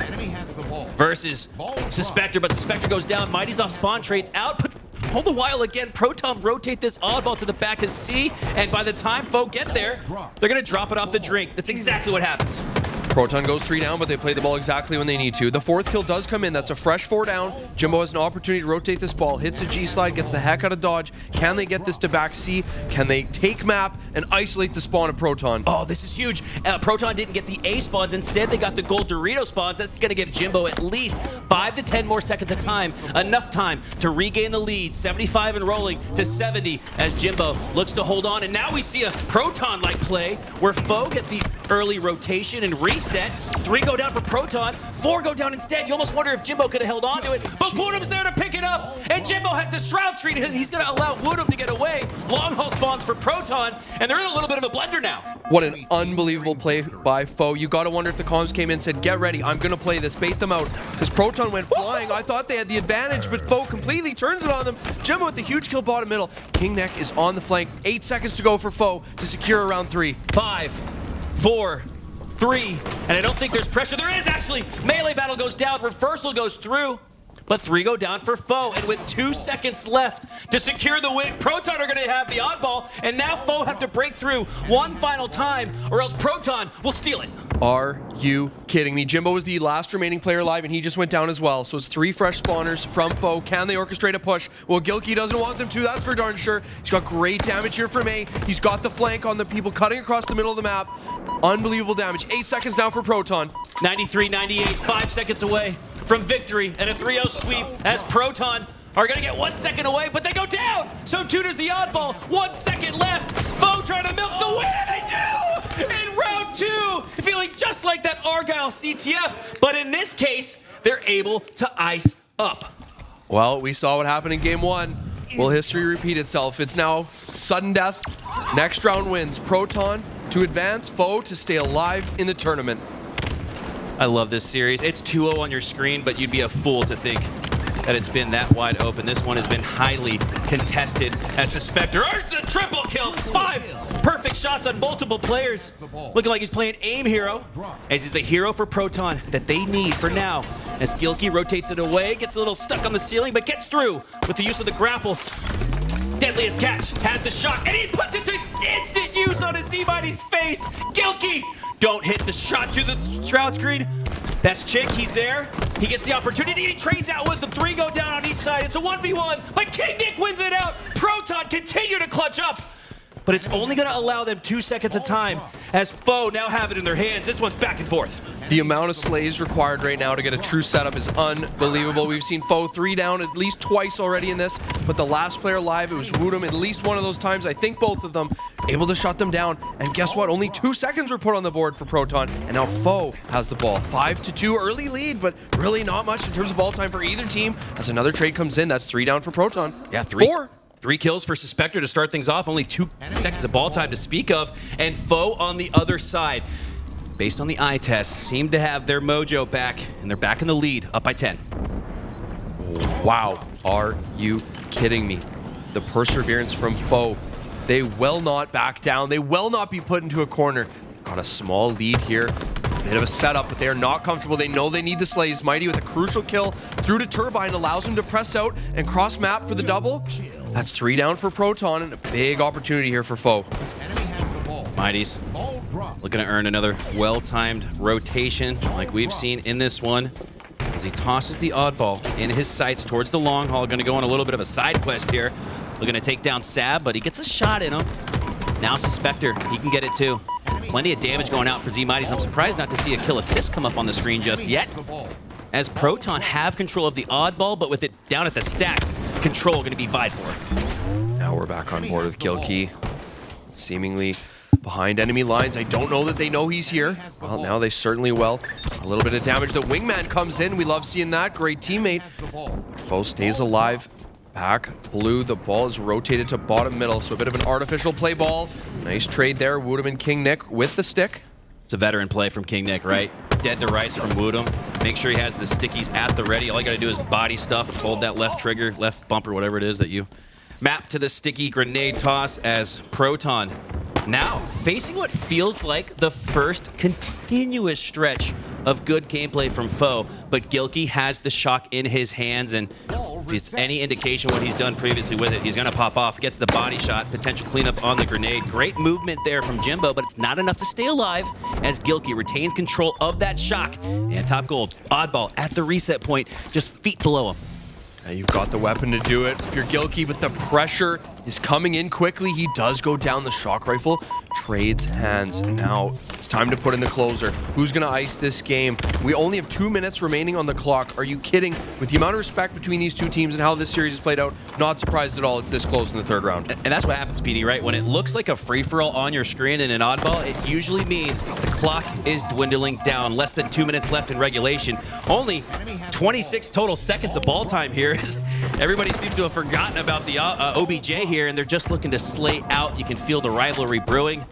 versus Suspector, but Suspector goes down. zMightys off spawn, trades out, but all the while again, Proton rotate this oddball to the back of C, and by the time Foe get there, they're gonna drop it off the drink. That's exactly what happens. Proton goes 3 down, but they play the ball exactly when they need to. The 4th kill does come in. That's a fresh 4 down. Jimbo has an opportunity to rotate this ball, hits a G-slide, gets the heck out of dodge. Can they get this to back C? Can they take map and isolate the spawn of Proton? Oh, this is huge. Proton didn't get the A spawns. Instead, they got the gold Dorito spawns. That's going to give Jimbo at least 5 to 10 more seconds of time. Enough time to regain the lead. 75 and rolling to 70 as Jimbo looks to hold on. And now we see a Proton-like play where Foe get the early rotation and reset. 3 go down for Proton, 4 go down instead. You almost wonder if Jimbo could have held on to it, but WuTum's there to pick it up, and Jimbo has the Shroud Street. He's going to allow WuTum to get away. Long haul spawns for Proton, and they're in a little bit of a blender now. What an unbelievable play by Foe. You got to wonder if the comms came in and said, get ready, I'm going to play this, bait them out, because Proton went flying. I thought they had the advantage, but Foe completely turns it on them. Jimbo with the huge kill bottom middle. KingNick is on the flank. 8 seconds to go for Foe to secure round 3. 5, 4, 3, and I don't think there's pressure. There is actually. Melee battle goes down, reversal goes through, but 3 go down for Foe, and with 2 seconds left to secure the win, Proton are going to have the oddball, and now Foe have to break through one final time, or else Proton will steal it. Are you kidding me? Jimbo was the last remaining player alive, and he just went down as well. So it's 3 fresh spawners from Foe. Can they orchestrate a push? Well, Gilkey doesn't want them to, that's for darn sure. He's got great damage here from A. He's got the flank on the people cutting across the middle of the map. Unbelievable damage. 8 seconds now for Proton. 93-98, 5 seconds away from victory and a 3-0 sweep as Proton are going to get 1 second away, but they go down. So too does the oddball. 1 second left. Foe trying to milk the win, and they do! In round 2, feeling just like that Argyle CTF, but in this case, they're able to ice up. Well, we saw what happened in game 1. Will history repeat itself? It's now sudden death. Next round wins. Proton to advance, Foe to stay alive in the tournament. I love this series. It's 2-0 on your screen, but you'd be a fool to think that it's been that wide open. This one has been highly contested as Suspector earns the triple kill. 5 perfect shots on multiple players. Looking like he's playing aim hero, as he's the hero for Proton that they need for now. As Gilkey rotates it away, gets a little stuck on the ceiling, but gets through with the use of the grapple. Deadliest catch has the shot, and he puts it to instant use on his zMightys face. Gilkey, don't hit the shot to the shroud screen. That's TchiK, he's there. He gets the opportunity, he trades out with the 3 go down on each side. It's a 1v1, but KingNick wins it out. Proton continue to clutch up, but it's only gonna allow them 2 seconds of time as Foe now have it in their hands. This one's back and forth. The amount of slays required right now to get a true setup is unbelievable. We've seen Foe 3 down at least twice already in this, but the last player live, it was WuTum at least one of those times, I think both of them, able to shut them down. And guess what? Only 2 seconds were put on the board for Proton, and now Foe has the ball. 5-2 early lead, but really not much in terms of ball time for either team. As another trade comes in, that's 3 down for Proton. Yeah, 4. 3 kills for Suspector to start things off, only 2 seconds of ball time to speak of, and Foe on the other side, based on the eye test, seem to have their mojo back, and they're back in the lead, up by 10. Wow, are you kidding me? The perseverance from Foe. They will not back down. They will not be put into a corner. Got a small lead here. Bit of a setup, but they are not comfortable. They know they need the slays. Mighty with a crucial kill through to Turbine allows him to press out and cross map for the double. That's 3 down for Proton and a big opportunity here for Foe. zMightys looking to earn another well-timed rotation like we've seen in this one as he tosses the oddball in his sights towards the long haul. Going to go on a little bit of a side quest here. Looking to take down Sab, but he gets a shot in him. Now Suspector, he can get it too. Plenty of damage going out for zMightys. I'm surprised not to see a kill assist come up on the screen just yet, as Proton have control of the oddball, but with it down at the stacks, control going to be vied for. Now we're back on board with Gilkey, seemingly behind enemy lines. I don't know that they know he's here. Well, now they certainly will. A little bit of damage. The wingman comes in. We love seeing that. Great teammate. But Foe stays alive. Back blue. The ball is rotated to bottom middle, so a bit of an artificial play ball. Nice trade there. WuTum and KingNick with the stick. It's a veteran play from KingNick, right? Dead to rights from WuTum. Make sure he has the stickies at the ready. All you gotta do is body stuff, hold that left trigger, left bumper, whatever it is that you map to the sticky grenade toss as Proton now facing what feels like the first continuous stretch of good gameplay from Foe, but Gilkey has the shock in his hands, and if it's any indication what he's done previously with it, he's gonna pop off, gets the body shot, potential cleanup on the grenade. Great movement there from Jimbo, but it's not enough to stay alive as Gilkey retains control of that shock, and top gold, oddball at the reset point, just feet below him. Now you've got the weapon to do it. If you're Gilkey, but the pressure is coming in quickly. He does go down. The shock rifle trades hands. And now it's time to put in the closer. Who's going to ice this game? We only have 2 minutes remaining on the clock. Are you kidding? With the amount of respect between these two teams and how this series is played out, not surprised at all it's this close in the 3rd round. And that's what happens, PD, right? When it looks like a free-for-all on your screen in an oddball, it usually means the clock is dwindling down. Less than 2 minutes left in regulation. Only 26 total seconds of ball time here. Everybody seems to have forgotten about the OBJ here, and they're just looking to slay out. You can feel the rivalry brewing.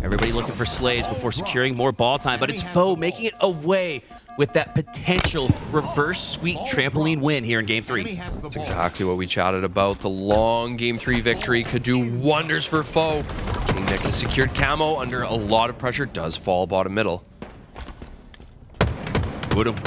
Everybody looking for slays before securing more ball time, but it's Foe making it away with that potential reverse sweep trampoline win here in Game 3. That's exactly what we chatted about. The long Game 3 victory could do wonders for Foe. KingNick has secured camo under a lot of pressure, does fall bottom middle. WuTum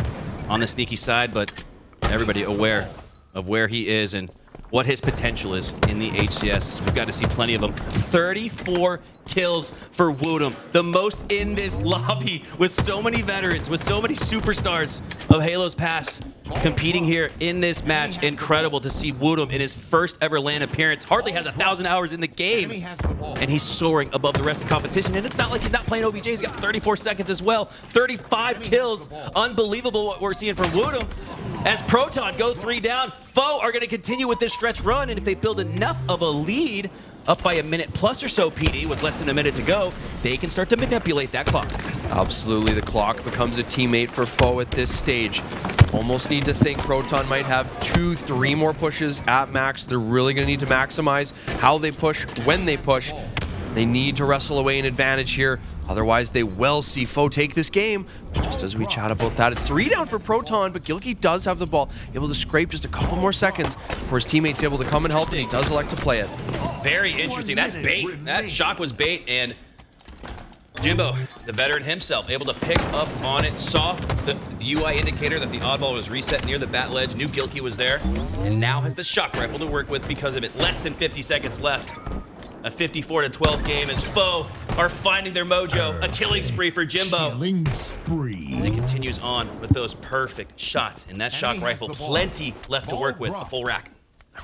on the sneaky side, but everybody aware of where he is and what his potential is in the HCS. We've got to see plenty of them. 34 kills for WuTum, the most in this lobby, with so many veterans, with so many superstars of Halo's past competing here in this match. Incredible to see WuTum in his first ever LAN appearance. Hardly has 1,000 hours in the game, and he's soaring above the rest of the competition. And it's not like he's not playing OBJ. He's got 34 seconds as well. 35 kills. Unbelievable what we're seeing from WuTum. As Proton go 3 down, Foe are going to continue with this stretch run, and if they build enough of a lead, up by a minute plus or so, PD, with less than a minute to go, they can start to manipulate that clock. Absolutely, the clock becomes a teammate for Foe at this stage. almost need to think Proton might have 2-3 more pushes at max. They're really going to need to maximize how they push, when they push. They need to wrestle away an advantage here. Otherwise, they will see Foe take this game. Just as we chat about that, it's 3 down for Proton, but Gilkey does have the ball, able to scrape just a couple more seconds before his teammates able to come and help, and he does elect to play it. Very interesting. That's bait. That shock was bait, and Jimbo, the veteran himself, able to pick up on it, saw the UI indicator that the oddball was reset near the bat ledge, knew Gilkey was there, and now has the shock rifle to work with because of it. Less than 50 seconds left. A 54-12 game as Foe are finding their mojo. A killing spree for Jimbo. Killing spree. As he continues on with those perfect shots. And that shock rifle, plenty left to work with, a full rack.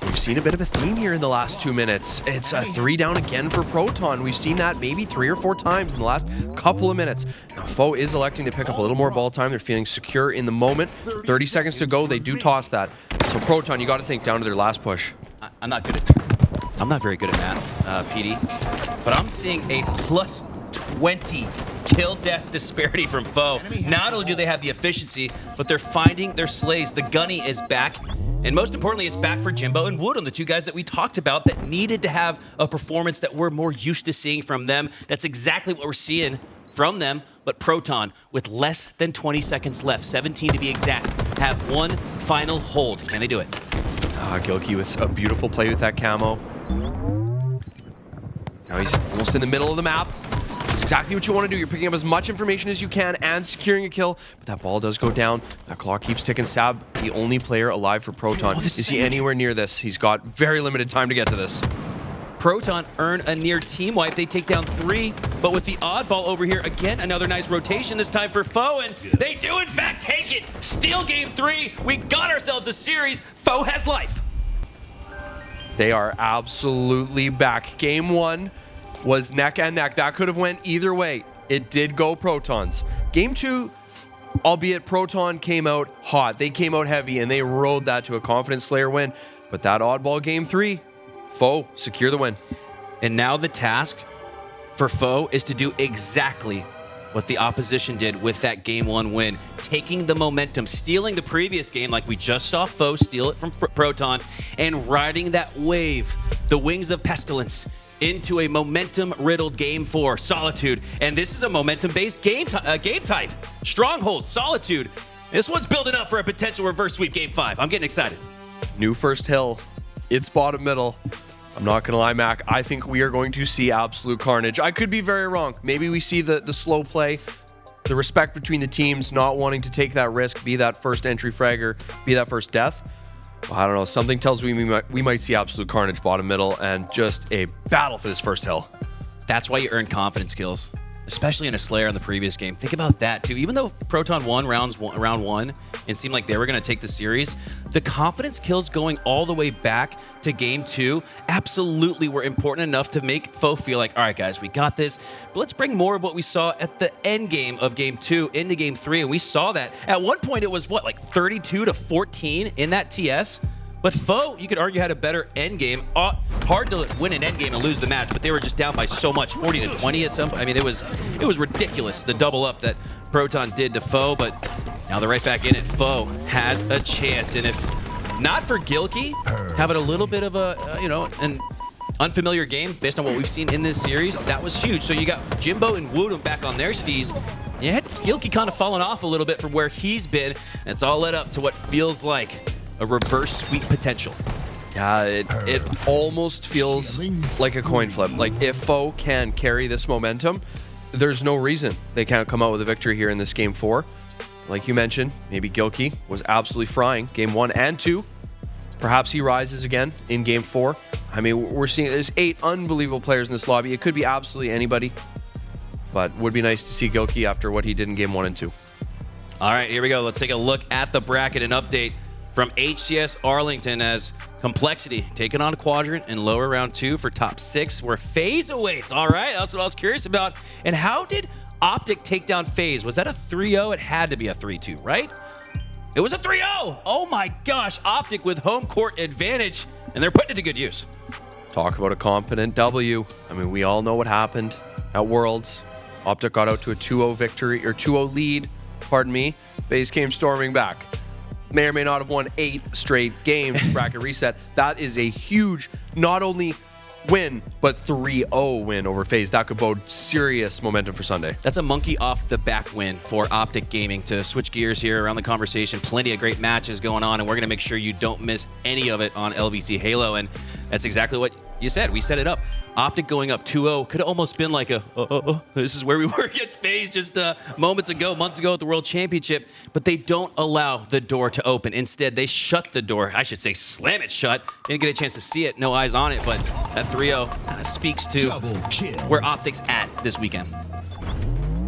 We've seen a bit of a theme here in the last 2 minutes. It's a 3 down again for Proton. We've seen that maybe 3 or 4 times in the last couple of minutes. Now, Foe is electing to pick up a little more ball time. They're feeling secure in the moment. 30 seconds to go. They do toss that. So Proton, you got to think down to their last push. I'm not very good at math, PD, but I'm seeing a plus 20 kill-death disparity from Foe. Not only do they have the efficiency, but they're finding their slays. The gunny is back, and most importantly, it's back for Jimbo and WuTum, the 2 guys that we talked about that needed to have a performance that we're more used to seeing from them. That's exactly what we're seeing from them, but Proton, with less than 20 seconds left, 17 to be exact, have one final hold. Can they do it? Gilkey with a beautiful play with that camo. Now he's almost in the middle of the map. That's exactly what you want to do. You're picking up as much information as you can and securing a kill, but that ball does go down. That clock keeps ticking. Sab, the only player alive for Proton. Is he anywhere near this? He's got very limited time to get to this. Proton earn a near team wipe. They take down 3, but with the oddball over here, again, another nice rotation, this time for Foe, and they do in fact take it. Steal game 3. We got ourselves a series. Foe has life. They are absolutely back. Game 1 was neck and neck. That could have went either way. It did go Protons. Game 2, albeit Proton came out hot. They came out heavy, and they rode that to a Confidence Slayer win. But that oddball game 3, Foe secure the win. And now the task for Foe is to do exactly what the opposition did with that game 1 win, taking the momentum, stealing the previous game like we just saw Foe steal it from Proton, and riding that wave, the wings of pestilence, into a momentum-riddled game 4, Solitude. And this is a momentum-based game type. Stronghold, Solitude. This one's building up for a potential reverse sweep game 5. I'm getting excited. New first hill. It's bottom middle. I'm not going to lie, Mac. I think we are going to see absolute carnage. I could be very wrong. Maybe we see the slow play, the respect between the teams, not wanting to take that risk, be that first entry fragger, be that first death. Well, I don't know. Something tells me we might see absolute carnage bottom middle and just a battle for this first hill. That's why you earn confidence kills, especially in a Slayer in the previous game. Think about that, too. Even though Proton won round 1 and seemed like they were going to take the series, the confidence kills going all the way back to game 2 absolutely were important enough to make Foe feel like, all right, guys, we got this. But let's bring more of what we saw at the end game of game 2 into game 3. And we saw that. At one point, it was, what, like 32-14 in that TS? But Foe, you could argue, had a better end game. Hard to win an end game and lose the match, but they were just down by so much, 40-20 at some point. I mean, it was ridiculous, the double up that Proton did to Foe, but now they're right back in it. Foe has a chance, and if not for Gilkey having a little bit of a, an unfamiliar game based on what we've seen in this series, that was huge. So you got Jimbo and WuTum back on their steez. You had Gilkey kind of fallen off a little bit from where he's been, and it's all led up to what feels like a reverse sweep potential. Yeah, it almost feels like a coin flip. Like, if Foe can carry this momentum, there's no reason they can't come out with a victory here in this game 4. Like you mentioned, maybe Gilkey was absolutely frying game 1 and 2. Perhaps he rises again in game 4. I mean, we're seeing there's 8 unbelievable players in this lobby. It could be absolutely anybody, but would be nice to see Gilkey after what he did in game 1 and 2. All right, here we go. Let's take a look at the bracket and update from HCS Arlington as Complexity taking on Quadrant in lower round 2 for top 6, where FaZe awaits. All right, that's what I was curious about. And how did Optic take down FaZe? Was that a 3-0? It had to be a 3-2, right? It was a 3-0. Oh my gosh, Optic with home court advantage, and they're putting it to good use. Talk about a confident W. I mean, we all know what happened at Worlds. Optic got out to a 2-0 victory, or 2-0 lead, pardon me. FaZe came storming back. may or may not have won 8 straight games, bracket reset. That is a huge, not only win, but 3-0 win over FaZe. That could bode serious momentum for Sunday. That's a monkey off the back win for Optic Gaming. To switch gears here around the conversation, plenty of great matches going on, and we're going to make sure you don't miss any of it on LVT Halo, and that's exactly what you said. We set it up. Optic going up 2-0 could have almost been like this is where we were against FaZe just months ago at the World Championship, but they don't allow the door to open. Instead, they shut the door. I should say slam it shut. Didn't get a chance to see it, no eyes on it, but that 3-0 kind of speaks to where Optic's at this weekend.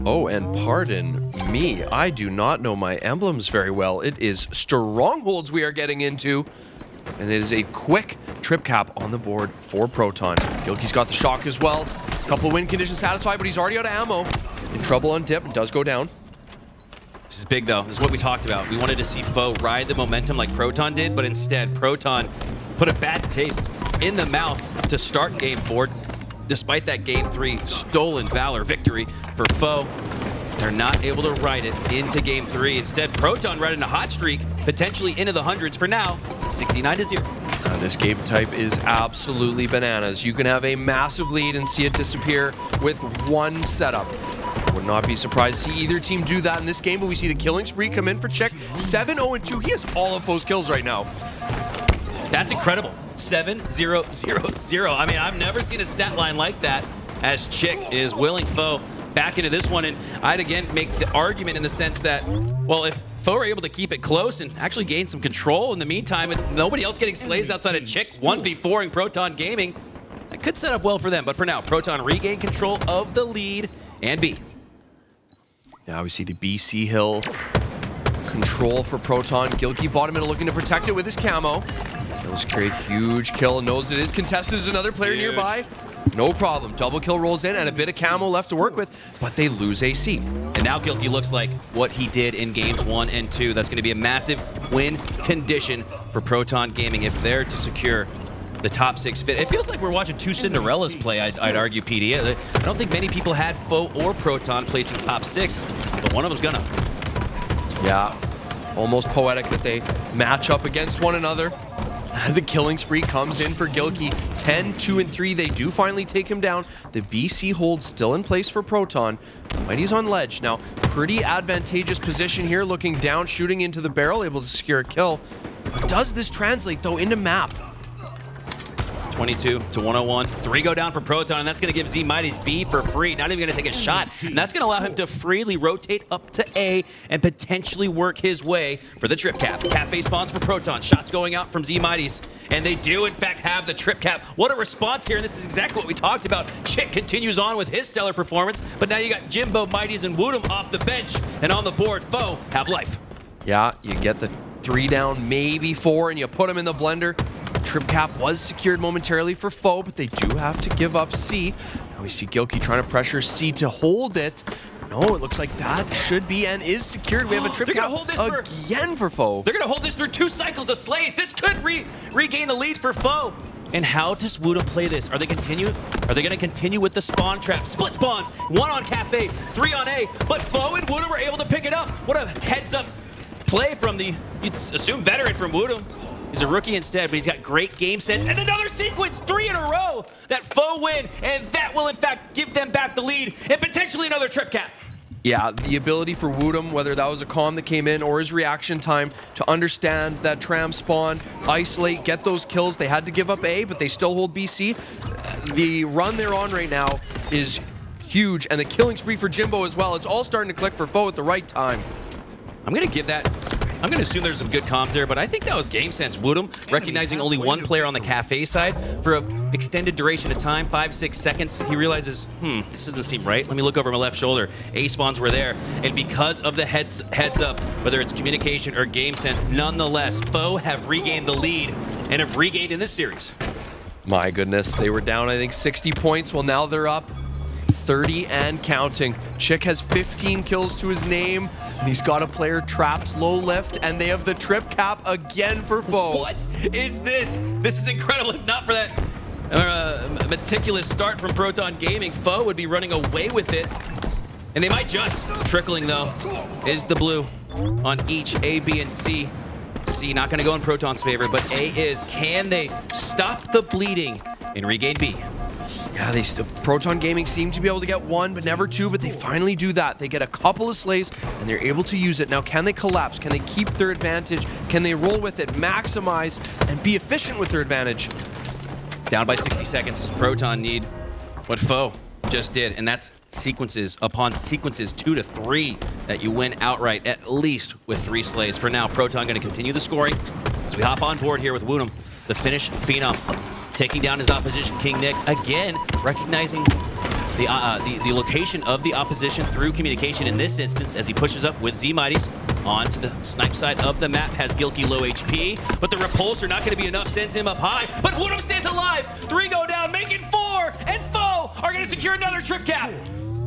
Oh, and pardon me, I do not know my emblems very well. It is Strongholds we are getting into. And it is a quick trip cap on the board for Proton. Gilkey's got the shock as well. Couple win conditions satisfied, but he's already out of ammo. In trouble on dip, and does go down. This is big, though. This is what we talked about. We wanted to see Foe ride the momentum like Proton did, but instead, Proton put a bad taste in the mouth to start Game 4. Despite that Game 3 stolen Valor victory for Foe, they're not able to ride it into Game 3. Instead, Proton riding a hot streak, potentially into the hundreds for now, 69-0. This game type is absolutely bananas. You can have a massive lead and see it disappear with one setup. Would not be surprised to see either team do that in this game, but we see the killing spree come in for TchiK. 7-0-2. He has all of Foe's kills right now. That's incredible. 7-0-0-0. I mean, I've never seen a stat line like that as TchiK is willing Foe back into this one, and I'd again make the argument in the sense that, well, if Foe are able to keep it close and actually gain some control in the meantime, with nobody else getting slays outside of TchiK 1v4ing Proton Gaming, that could set up well for them. But for now, Proton regain control of the lead and B. Now we see the BC Hill control for Proton. Gilkey bottom middle looking to protect it with his camo. He'll secure a huge kill and knows it is contested. There's another player nearby. No problem. Double kill rolls in and a bit of camo left to work with, but they lose AC. And now Gilkey looks like what he did in games 1 and 2. That's going to be a massive win condition for Proton Gaming if they're to secure the top 6 fit. It feels like we're watching 2 Cinderellas play, I'd argue, PD. I don't think many people had Foe or Proton placing top 6, but one of them's gonna. Yeah, almost poetic that they match up against one another. The killing spree comes in for Gilkey. 10, 2, and 3. They do finally take him down. The BC hold still in place for Proton. Mighty's on ledge. Now, pretty advantageous position here, looking down, shooting into the barrel, able to secure a kill. Does this translate, though, into map? 22 to 101. 3 go down for Proton, and that's going to give zMightys B for free. Not even going to take a shot. And that's going to allow him to freely rotate up to A and potentially work his way for the trip cap. Cafe spawns for Proton. Shots going out from zMightys. And they do, in fact, have the trip cap. What a response here, and this is exactly what we talked about. TchiK continues on with his stellar performance, but now you got Jimbo, Mighties, and WuTum off the bench. And on the board, Foe have life. Yeah, you get the 3 down, maybe 4, and you put them in the blender. Trip cap was secured momentarily for Foe, but they do have to give up C. Now we see Gilkey trying to pressure C to hold it. No, it looks like that should be and is secured. We have a trip cap again for Foe. They're going to hold this through 2 cycles of slays. This could regain the lead for Foe. And how does WuTum play this? Are they going to continue with the spawn trap? Split spawns, 1 on Cafe, 3 on A, but Foe and WuTum are able to pick it up. What a heads-up play from the, you'd assume, veteran from WuTum. He's a rookie instead, but he's got great game sense. And another sequence, 3 in a row, that Foe win, and that will, in fact, give them back the lead and potentially another trip cap. Yeah, the ability for WuTum, whether that was a comm that came in or his reaction time, to understand that tram spawn, isolate, get those kills. They had to give up A, but they still hold BC. The run they're on right now is huge, and the killing spree for Jimbo as well. It's all starting to click for Foe at the right time. I'm going to assume there's some good comms there, but I think that was game sense. WuTum recognizing only 1 player on the Cafe side for an extended duration of time, 5-6 seconds. He realizes, this doesn't seem right. Let me look over my left shoulder. A spawns were there. And because of the heads up, whether it's communication or game sense, nonetheless, Foe have regained the lead and have regained in this series. My goodness, they were down, I think, 60 points. Well, now they're up 30 and counting. TchiK has 15 kills to his name. And he's got a player trapped low lift, and they have the trip cap again for Foe. What is this? This is incredible. If not for that meticulous start from Proton Gaming, Foe would be running away with it. And they might just. Trickling, though, is the blue on each A, B, and C. C not going to go in Proton's favor, but A is. Can they stop the bleeding and regain B? Yeah, Proton Gaming seem to be able to get one, but never two, but they finally do that. They get a couple of slays, and they're able to use it. Now, can they collapse? Can they keep their advantage? Can they roll with it, maximize, and be efficient with their advantage? Down by 60 seconds. Proton need what Foe just did, and that's sequences upon sequences, 2 to 3, that you win outright, at least with 3 slays. For now, Proton going to continue the scoring as we hop on board here with WuTum, the Finnish Phenom, taking down his opposition, KingNick, again recognizing the location of the opposition through communication in this instance as he pushes up with zMightys onto the snipe side of the map, has Gilkey low HP, but the repulsor not going to be enough, sends him up high, but WuTum stays alive, 3 go down, making 4, and Foe are going to secure another trip cap.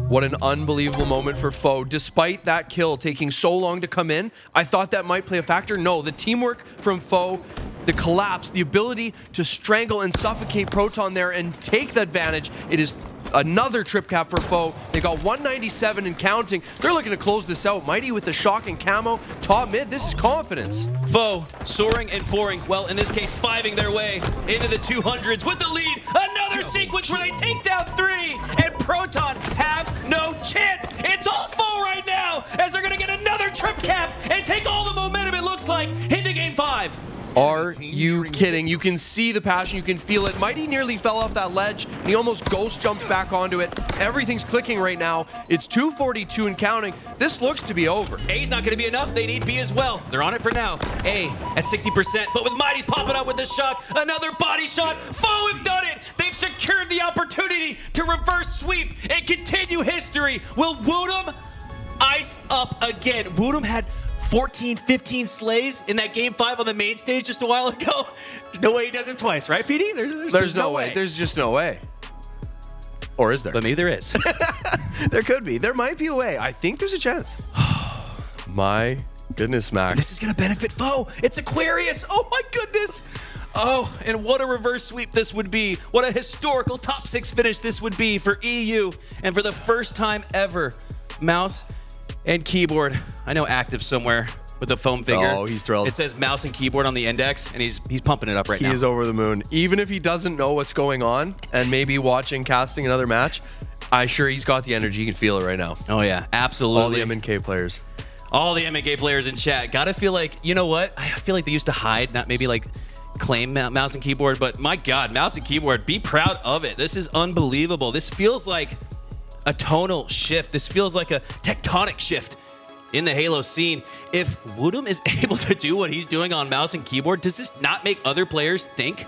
What an unbelievable moment for Foe. Despite that kill taking so long to come in, I thought that might play a factor. No, the teamwork from Foe, the collapse, the ability to strangle and suffocate Proton there and take the advantage. It is another trip cap for Foe. They got 197 and counting. They're looking to close this out. Mighty with the shock and camo. Top mid, this is confidence. Foe soaring and foring, well, in this case, 5ing their way into the 200s with the lead. Another sequence where they take down 3, and Proton have no chance. It's all Foe right now as they're going to get another trip cap and take all the momentum, it looks like, into game 5. Are you kidding? You can see the passion, you can feel it. Mighty nearly fell off that ledge, and he almost ghost jumped back onto it. Everything's clicking right now. It's 242 and counting. This looks to be over. A's not going to be enough. They need B as well. They're on it for now. A at 60%, but with Mighty's popping up with the shock, another body shot. Foe have done it. They've secured the opportunity to reverse sweep and continue history. Will WuTum ice up again? WuTum had 14, 15 slays in that game 5 on the main stage just a while ago. There's no way he does it twice, right, PD? There's no way. There's just no way. Or is there? But maybe there is. There could be. There might be a way. I think there's a chance. My goodness, Max. This is going to benefit Foe. It's Aquarius. Oh, my goodness. Oh, and what a reverse sweep this would be. What a historical top 6 finish this would be for EU. And for the first time ever, mouse and keyboard. I know active somewhere with the foam finger. Oh, he's thrilled. It says mouse and keyboard on the index, and he's pumping it up right now. He is over the moon. Even if he doesn't know what's going on and maybe casting another match, I'm sure he's got the energy. You can feel it right now. Oh, yeah, absolutely. All the MNK players. All the MNK players in chat. Gotta feel like, you know what? I feel like they used to hide, not maybe like claim mouse and keyboard, but my God, mouse and keyboard, be proud of it. This is unbelievable. This feels like a tonal shift. This feels like a tectonic shift in the Halo scene. If WuTum is able to do what he's doing on mouse and keyboard, does this not make other players think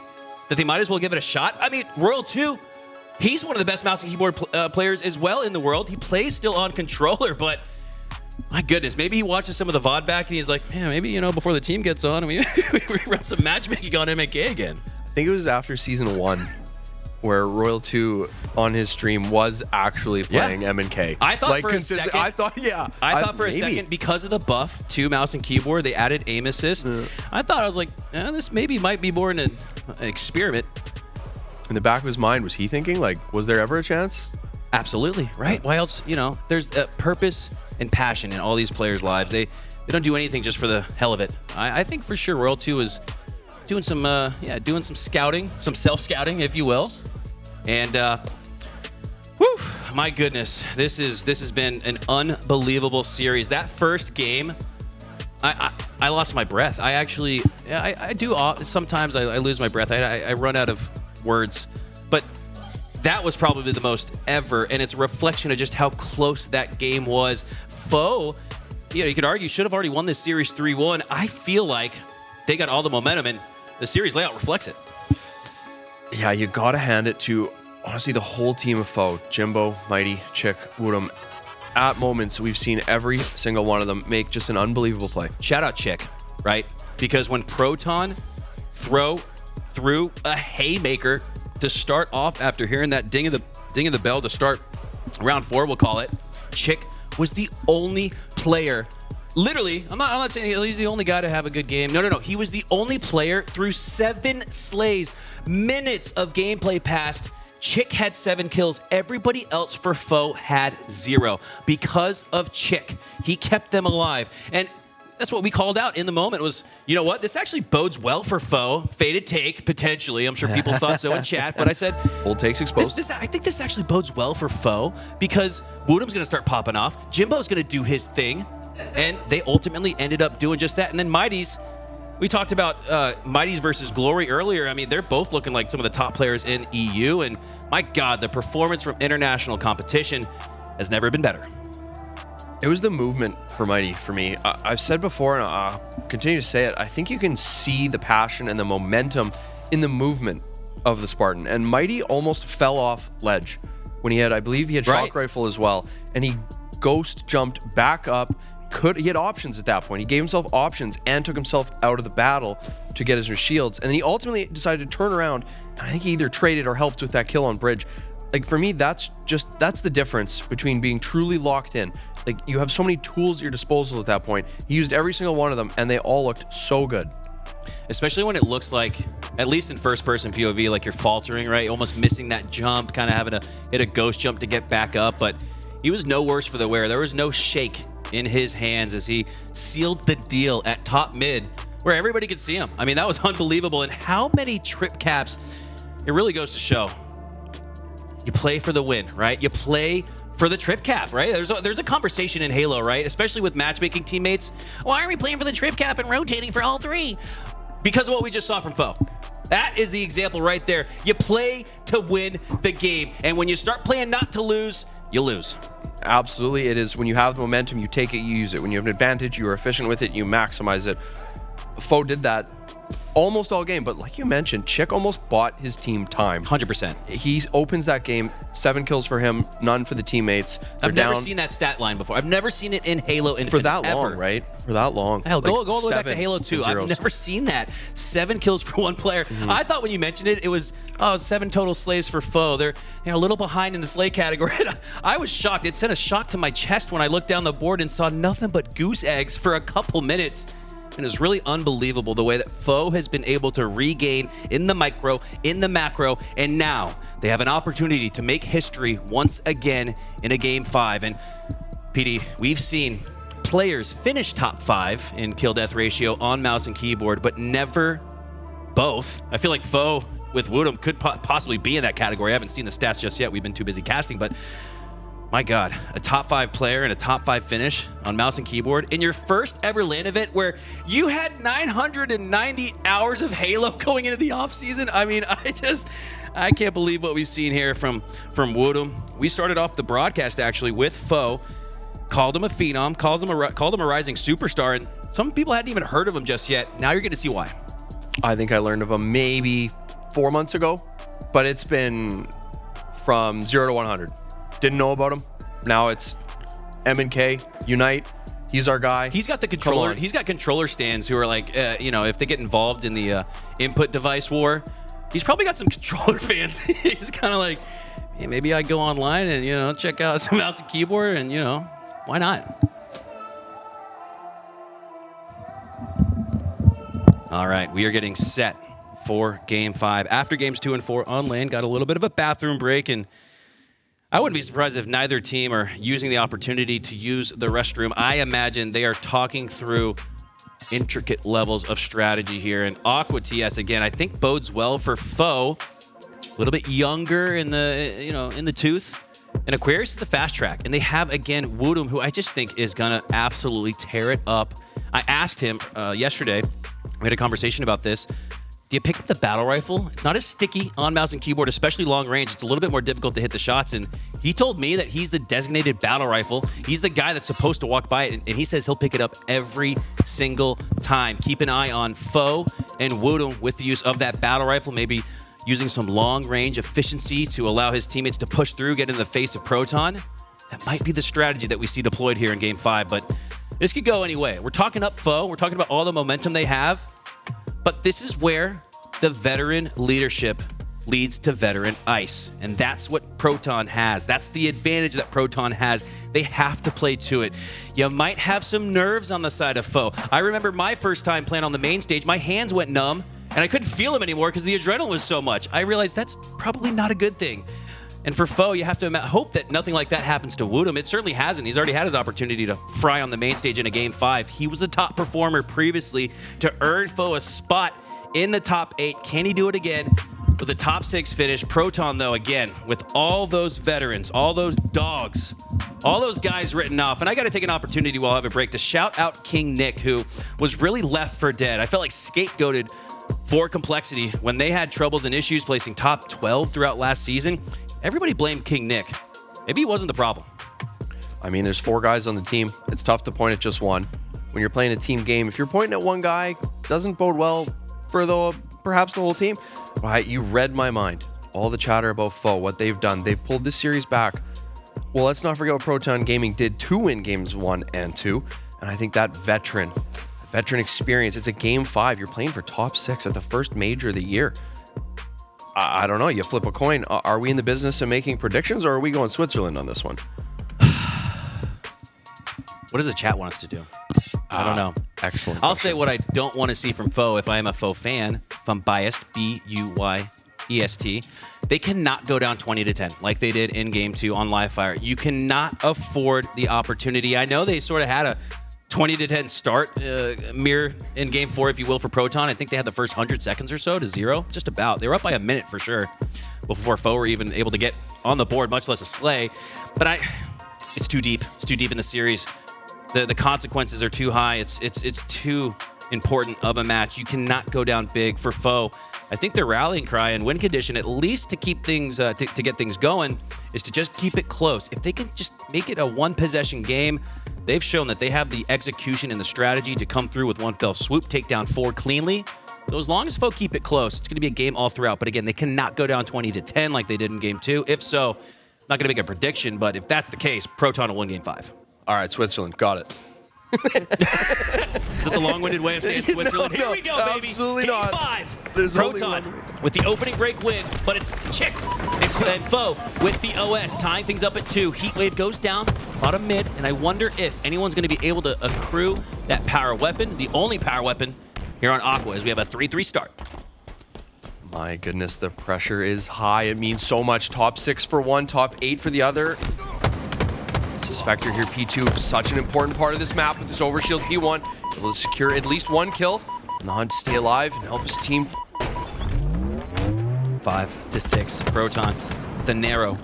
that they might as well give it a shot? I mean, Royal 2, he's one of the best mouse and keyboard players as well in the world. He plays still on controller, but my goodness, maybe he watches some of the VOD back and he's like, man, maybe, you know, before the team gets on, we run some matchmaking on MNK again. I think it was after season 1 where Royal 2 on his stream was actually playing MNK. I thought for a second. I thought for a second, because of the buff to mouse and keyboard, they added aim assist. I thought, I was like, this maybe might be more an experiment. In the back of his mind, was he thinking, like, was there ever a chance? Absolutely, right? Why else, you know, there's a purpose and passion in all these players' lives. They don't do anything just for the hell of it. I think for sure Royal 2 is doing some scouting, some self-scouting, if you will. And whew, my goodness, this has been an unbelievable series. That first game, I lost my breath. I actually, I do sometimes I lose my breath. I run out of words, but that was probably the most ever, and it's a reflection of just how close that game was. Foe, you know, you could argue should have already won this series 3-1. I feel like they got all the momentum, and the series layout reflects it. Yeah, you gotta hand it to, honestly, the whole team of Foe. Jimbo, Mighty, TchiK, WuTum. At moments, we've seen every single one of them make just an unbelievable play. Shout out TchiK, right? Because when Proton threw a haymaker to start off after hearing that ding of the bell to start round 4, we'll call it, TchiK was the only player. Literally, I'm not saying he's the only guy to have a good game. No. He was the only player through 7 slays. Minutes of gameplay passed. TchiK had 7 kills. Everybody else for Foe had 0. Because of TchiK, he kept them alive. And that's what we called out in the moment was, you know what? This actually bodes well for Foe. Faded take, potentially. I'm sure people thought so in chat, but I said... Old takes exposed. I think this actually bodes well for Foe because WuTum's going to start popping off. Jimbo's going to do his thing, and they ultimately ended up doing just that. And then zMightys, we talked about zMightys versus Glory earlier. I mean, they're both looking like some of the top players in EU, and my God, the performance from international competition has never been better. It was the movement for zMightys for me. I've said before, and I'll continue to say it, I think you can see the passion and the momentum in the movement of the Spartan. And zMightys almost fell off ledge when he had, I believe he had shock rifle as well, and he ghost jumped back up. He had options at that point. He gave himself options and took himself out of the battle to get his shields. And then he ultimately decided to turn around, and I think he either traded or helped with that kill on bridge. Like, for me, that's the difference between being truly locked in. Like, you have so many tools at your disposal at that point. He used every single one of them, and they all looked so good. Especially when it looks like, at least in first-person POV, like you're faltering, right? Almost missing that jump, kind of having to hit a ghost jump to get back up. But he was no worse for the wear. There was no shake in his hands as he sealed the deal at top mid, where everybody could see him. I mean, that was unbelievable. And how many trip caps, it really goes to show. You play for the win, right? You play for the trip cap, right? There's a conversation in Halo, right? Especially with matchmaking teammates. Why are we playing for the trip cap and rotating for all three? Because of what we just saw from Foe. That is the example right there. You play to win the game. And when you start playing not to lose, you lose. Absolutely. It is when you have the momentum, you take it, you use it. When you have an advantage, you are efficient with it, you maximize it. Foe did that almost all game, but like you mentioned, TchiK almost bought his team time. 100%. He opens that game, 7 kills for him, none for the teammates. I've never seen that stat line before. I've never seen it in Halo Infinite. For that long, right? For that long. Hell, go all the way back to Halo 2. I've never seen that. 7 kills for one player. I thought when you mentioned it, it was 7 total slays for Foe. They're a little behind in the slay category. I was shocked. It sent a shock to my chest when I looked down the board and saw nothing but goose eggs for a couple minutes. And it was really unbelievable the way that Foe has been able to regain in the micro, in the macro, and now they have an opportunity to make history once again in a Game 5. And PD, we've seen players finish top 5 in kill-death ratio on mouse and keyboard, but never both. I feel like Foe with WuTum could possibly be in that category. I haven't seen the stats just yet. We've been too busy casting, but my God, a top 5 player and a top 5 finish on mouse and keyboard in your first ever LAN event where you had 990 hours of Halo going into the offseason. I mean, I can't believe what we've seen here from WuTum. We started off the broadcast actually with Foe, called him a phenom, called him a rising superstar, and some people hadn't even heard of him just yet. Now you're getting to see why. I think I learned of him maybe 4 months ago, but it's been from 0 to 100. Didn't know about him. Now it's M&K, Unite. He's our guy. He's got the controller. He's got controller stands who are like, if they get involved in the input device war, he's probably got some controller fans. He's kind of like, hey, maybe I go online and, check out some mouse and keyboard and, why not? All right, we are getting set for Game 5. After Games 2 and 4 on LAN, got a little bit of a bathroom break, and I wouldn't be surprised if neither team are using the opportunity to use the restroom. I imagine they are talking through intricate levels of strategy here. And Aqua TS, again, I think bodes well for Foe. A little bit younger in the tooth. And Aquarius is the fast track. And they have, again, WuTum, who I just think is going to absolutely tear it up. I asked him yesterday, we had a conversation about this. Do you pick up the battle rifle? It's not as sticky on mouse and keyboard, especially long range. It's a little bit more difficult to hit the shots. And he told me that he's the designated battle rifle. He's the guy that's supposed to walk by it. And he says he'll pick it up every single time. Keep an eye on Foe and WuTum with the use of that battle rifle. Maybe using some long range efficiency to allow his teammates to push through, get in the face of Proton. That might be the strategy that we see deployed here in Game 5. But this could go any way. We're talking up Foe. We're talking about all the momentum they have. But this is where the veteran leadership leads to veteran ice. And that's what Proton has. That's the advantage that Proton has. They have to play to it. You might have some nerves on the side of Foe. I remember my first time playing on the main stage, my hands went numb and I couldn't feel them anymore because the adrenaline was so much. I realized that's probably not a good thing. And for Foe, you have to hope that nothing like that happens to WuTum. It certainly hasn't. He's already had his opportunity to fry on the main stage in a Game 5. He was a top performer previously to earn Foe a spot in the top 8. Can he do it again with a top 6 finish? Proton, though, again, with all those veterans, all those dogs, all those guys written off. And I got to take an opportunity while I have a break to shout out KingNick, who was really left for dead. I felt like scapegoated for Complexity when they had troubles and issues placing top 12 throughout last season. Everybody blamed KingNick. Maybe he wasn't the problem. I mean, there's 4 guys on the team. It's tough to point at just one. When you're playing a team game, if you're pointing at one guy, doesn't bode well for perhaps the whole team. Right, you read my mind. All the chatter about Foe, what they've done. They've pulled this series back. Well, let's not forget what Proton Gaming did to win games 1 and 2. And I think that veteran experience, it's a Game 5. You're playing for top 6 at the first major of the year. I don't know. You flip a coin. Are we in the business of making predictions, or are we going Switzerland on this one? What does the chat want us to do? I don't know. Excellent. I'll say what I don't want to see from Foe if I am a Foe fan. If I'm biased, B-U-Y-E-S-T. They cannot go down 20-10 like they did in Game 2 on Live Fire. You cannot afford the opportunity. I know they sort of had a 20-10 start mirror in Game 4, if you will, for Proton. I think they had the first 100 seconds or so to 0. Just about. They were up by a minute for sure before Foe were even able to get on the board, much less a slay. But it's too deep. It's too deep in the series. The consequences are too high. It's too important of a match. You cannot go down big for Foe. I think their rallying cry and win condition, at least to keep things to get things going, is to just keep it close. If they can just make it a 1-possession game, they've shown that they have the execution and the strategy to come through with one fell swoop, take down 4 cleanly. So as long as Foe keep it close, it's going to be a game all throughout. But again, they cannot go down 20-10 like they did in Game 2. If so, not going to make a prediction, but if that's the case, Proton will win Game 5. All right, Switzerland. Got it. Is that the long-winded way of saying Switzerland? No, Here we go, baby. Absolutely Game not. 5. There's Proton with the opening break win, but it's TchiK and Foe with the OS tying things up at 2. Heatwave goes down, bottom mid, and I wonder if anyone's going to be able to accrue that power weapon, the only power weapon here on Aqua, as we have a 3-3 start. My goodness, the pressure is high. It means so much. Top 6 for one, top 8 for the other. Suspector here, P2, such an important part of this map with this overshield P1. Able to secure at least 1 kill on the hunt to stay alive and help his team. 5-6, Proton with a narrow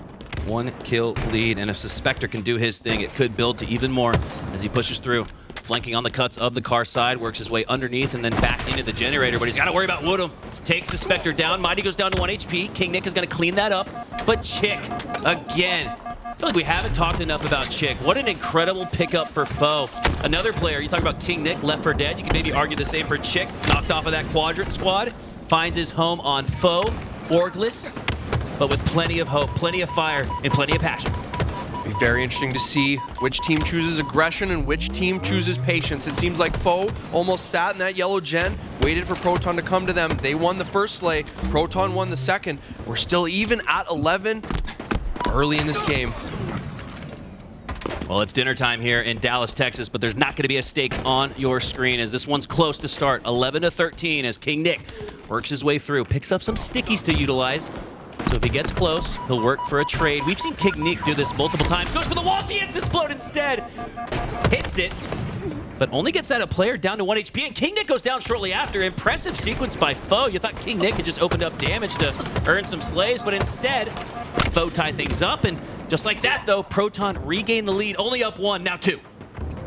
1-kill lead, and if Suspector can do his thing, it could build to even more as he pushes through. Flanking on the cuts of the car side, works his way underneath and then back into the generator, but he's got to worry about WuTum. Takes Suspector down. Mighty goes down to 1 HP. KingNick is going to clean that up, but TchiK again. I feel like we haven't talked enough about TchiK. What an incredible pickup for Foe. Another player, you talk about KingNick, left for dead. You can maybe argue the same for TchiK. Knocked off of that quadrant squad. Finds his home on Foe, orgless, but with plenty of hope, plenty of fire, and plenty of passion. Be very interesting to see which team chooses aggression and which team chooses patience. It seems like Foe almost sat in that yellow gen, waited for Proton to come to them. They won the first slay. Proton won the second. We're still even at 11 early in this game. Well, it's dinner time here in Dallas, Texas, but there's not going to be a steak on your screen as this one's close to start. 11-13 as KingNick works his way through, picks up some stickies to utilize. So if he gets close, he'll work for a trade. We've seen KingNick do this multiple times. Goes for the wall, he hits the explode instead. Hits it, but only gets that a player down to 1 HP, and KingNick goes down shortly after. Impressive sequence by Foe. You thought KingNick had just opened up damage to earn some slays, but instead, Foe tied things up, and just like that, though, Proton regained the lead, only up 1, now 2.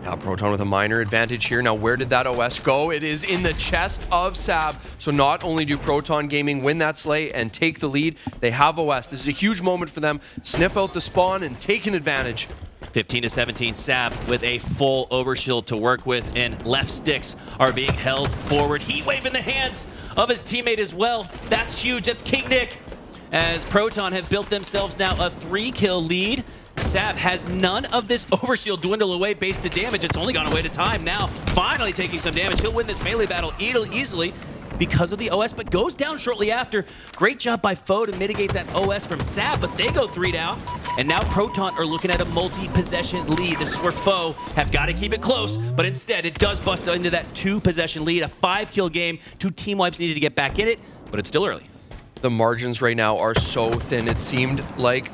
Now Proton with a minor advantage here. Now where did that OS go? It is in the chest of Sab. So not only do Proton Gaming win that slay and take the lead, they have OS. This is a huge moment for them. Sniff out the spawn and take an advantage. 15-17, Sab with a full overshield to work with, and left sticks are being held forward. Heatwave in the hands of his teammate as well. That's huge. That's KingNick. As Proton have built themselves now a 3-kill lead. Sab has none of this overshield dwindle away based to damage. It's only gone away to time now. Finally taking some damage. He'll win this melee battle easily because of the OS, but goes down shortly after. Great job by Foe to mitigate that OS from Sab, but they go 3 down. And now Proton are looking at a multi-possession lead. This is where Foe have got to keep it close, but instead it does bust into that 2-possession lead. A 5-kill game. 2 team wipes needed to get back in it, but it's still early. The margins right now are so thin. It seemed like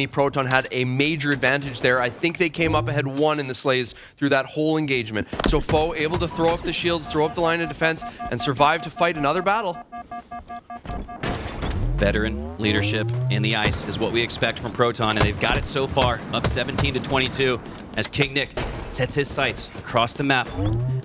Proton had a major advantage there. I think they came up ahead 1 in the Slays through that whole engagement. So Foe able to throw up the shields, throw up the line of defense, and survive to fight another battle. Veteran leadership in the ice is what we expect from Proton, and they've got it so far, up 17-22, as KingNick sets his sights across the map,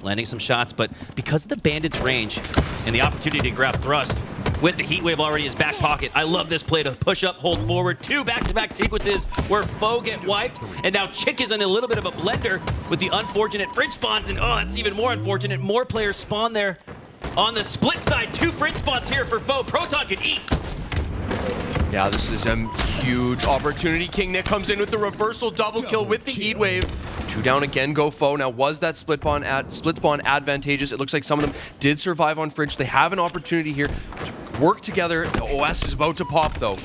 landing some shots, but because of the Bandits' range and the opportunity to grab thrust, with the heat wave already in his back pocket, I love this play to push up, hold forward, 2 back-to-back sequences where Foe get wiped, and now TchiK is in a little bit of a blender with the unfortunate fridge spawns, and oh, that's even more unfortunate. More players spawn there on the split side. 2 fridge spawns here for Foe. Proton can eat. Yeah, this is a huge opportunity. KingNick comes in with the reversal double kill with the heat wave. 2 down again, go Foe. Now, was that split spawn advantageous? It looks like some of them did survive on fridge. They have an opportunity here to work together. The OS is about to pop, though.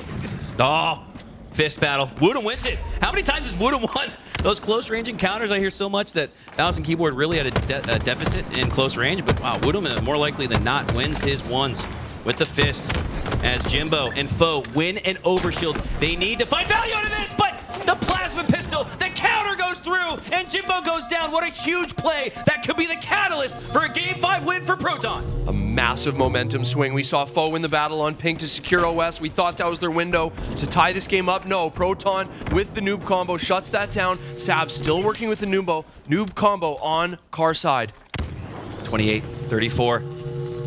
Oh, fist battle. WuTum wins it. How many times has WuTum won those close range encounters? I hear so much that Mouse and Keyboard really had a deficit in close range, but wow, WuTum more likely than not wins his ones with the fist as Jimbo and Foe win an overshield. They need to find value out of this, but the plasma pistol, the counter goes through, and Jimbo goes down. What a huge play. That could be the catalyst for a Game 5 win for Proton. A massive momentum swing. We saw Foe win the battle on pink to secure OS. We thought that was their window to tie this game up. No, Proton with the noob combo shuts that down. Sab still working with the noob combo on car side. 28-34.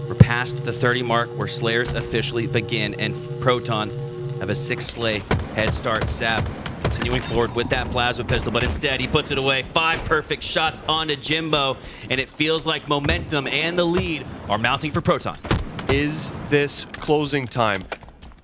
We're past the 30 mark where Slayers officially begin, and Proton have a 6 slay head start. Sab continuing forward with that plasma pistol, but instead he puts it away. 5 perfect shots onto Jimbo, and it feels like momentum and the lead are mounting for Proton. Is this closing time?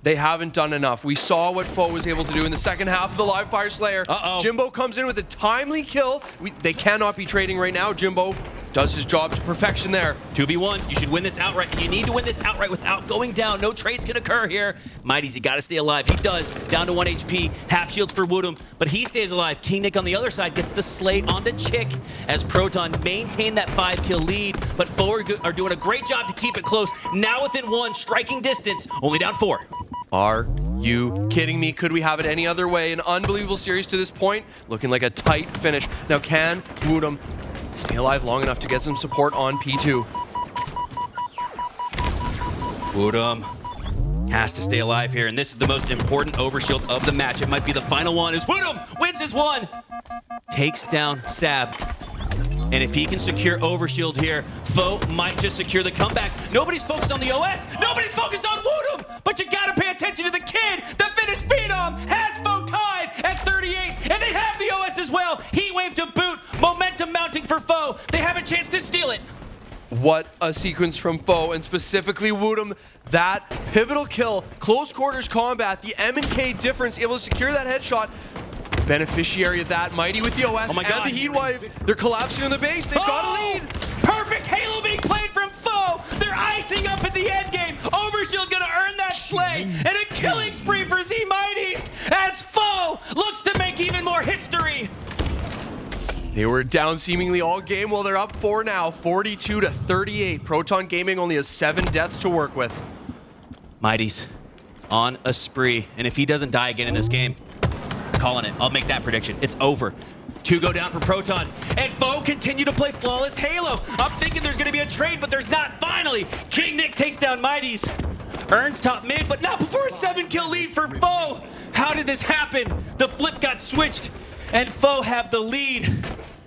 They haven't done enough. We saw what Foe was able to do in the second half of the live fire Slayer. Jimbo comes in with a timely kill. They cannot be trading right now. Jimbo does his job to perfection there. 2v1, you should win this outright. You need to win this outright without going down. No trades can occur here. Mighty's, you gotta stay alive. He does, down to 1 HP. Half shields for WuTum, but he stays alive. KingNick on the other side gets the slay onto TchiK as Proton maintain that 5-kill lead, but Foe are doing a great job to keep it close. Now within 1 striking distance, only down 4. Are you kidding me? Could we have it any other way? An unbelievable series to this point, looking like a tight finish. Now, can WuTum stay alive long enough to get some support on P2? WuTum has to stay alive here, and this is the most important overshield of the match. It might be the final one as WuTum wins his one. Takes down Sab. And if he can secure overshield here, Foe might just secure the comeback. Nobody's focused on the OS. Nobody's focused on WuTum. But you gotta pay attention to the kid. The Finnish Phenom has Foe tied at 38. And they have the OS as well. Heat wave to boot. Momentum mounting for Foe. They have a chance to steal it. What a sequence from Foe, and specifically WuTum. That pivotal kill, close quarters combat, the M&K difference, able to secure that headshot. Beneficiary of that, Mighty with the OS and the heat wave. They're collapsing on the base. They've got a lead. Perfect Halo being played from Foe. They're icing up at the end game. Overshield gonna earn that slay, and a killing spree for zMightys as Foe looks to make even more history. They were down seemingly all game. Well, they're up 4 now, 42-38. Proton Gaming only has 7 deaths to work with. Mighty's on a spree, and if he doesn't die again in this game, calling it. I'll make that prediction. It's over. 2 go down for Proton, and Foe continue to play flawless Halo. I'm thinking there's going to be a trade, but there's not. Finally, KingNick takes down Mighty's. Earns top mid, but not before a 7-kill lead for Foe. How did this happen? The flip got switched, and Foe have the lead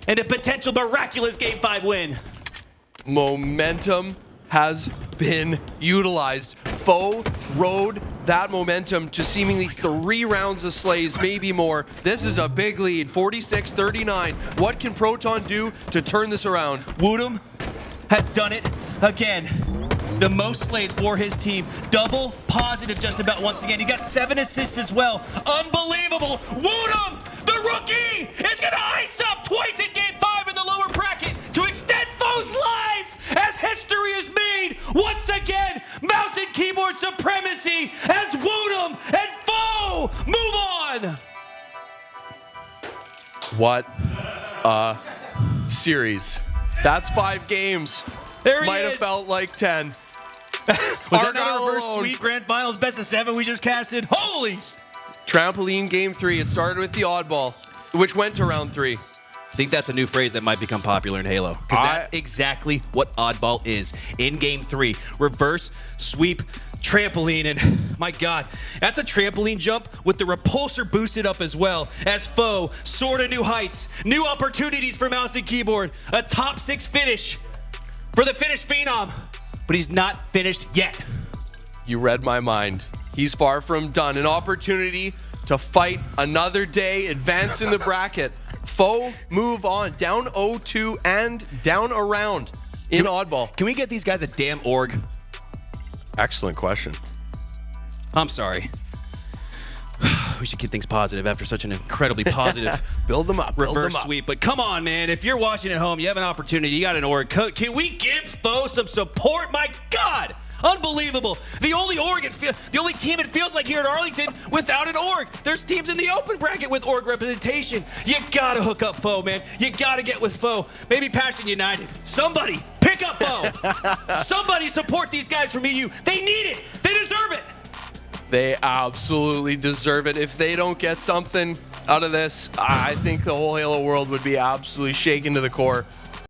and a potential miraculous Game 5 win. Momentum has been utilized. Foe rode that momentum to seemingly 3 rounds of slays, maybe more. This is a big lead, 46-39. What can Proton do to turn this around? WuTum has done it again. The most slays for his team. Double positive just about once again. He got 7 assists as well. Unbelievable. WuTum, the rookie, is going to ice up twice in Game 5 in the lower bracket to extend Foe's life as history is made. Once again, mouse and keyboard supremacy as WuTum and Foe move on. What a series. That's 5 games. There he Might have is. felt like 10. Was that not a reverse sweep grand finals best of 7 we just casted? Holy Trampoline game 3. It started with the oddball, which went to round 3. I think that's a new phrase that might become popular in Halo. Because that's exactly what oddball is in game 3. Reverse sweep trampoline, and my god, that's a trampoline jump with the repulsor boosted up as well, as foe soar to new heights, new opportunities for mouse and keyboard, a top 6 finish for the Finnish Phenom, but he's not finished yet. You read my mind. He's far from done. An opportunity to fight another day, advance in the bracket. Foe move on, down 0-2 and down a round in oddball. Can we get these guys a damn org? Excellent question. I'm sorry. We should keep things positive after such an incredibly positive Build them up. reverse sweep. But come on, man. If you're watching at home, you have an opportunity. You got an org. Can we give foe some support? My God. Unbelievable. The only team it feels like here at Arlington without an org. There's teams in the open bracket with org representation. You gotta hook up foe, man. You gotta get with foe. Maybe Passion United. Somebody pick up foe. Somebody support these guys from EU. They need it. They deserve it. They absolutely deserve it. If they don't get something out of this, I think the whole Halo world would be absolutely shaken to the core.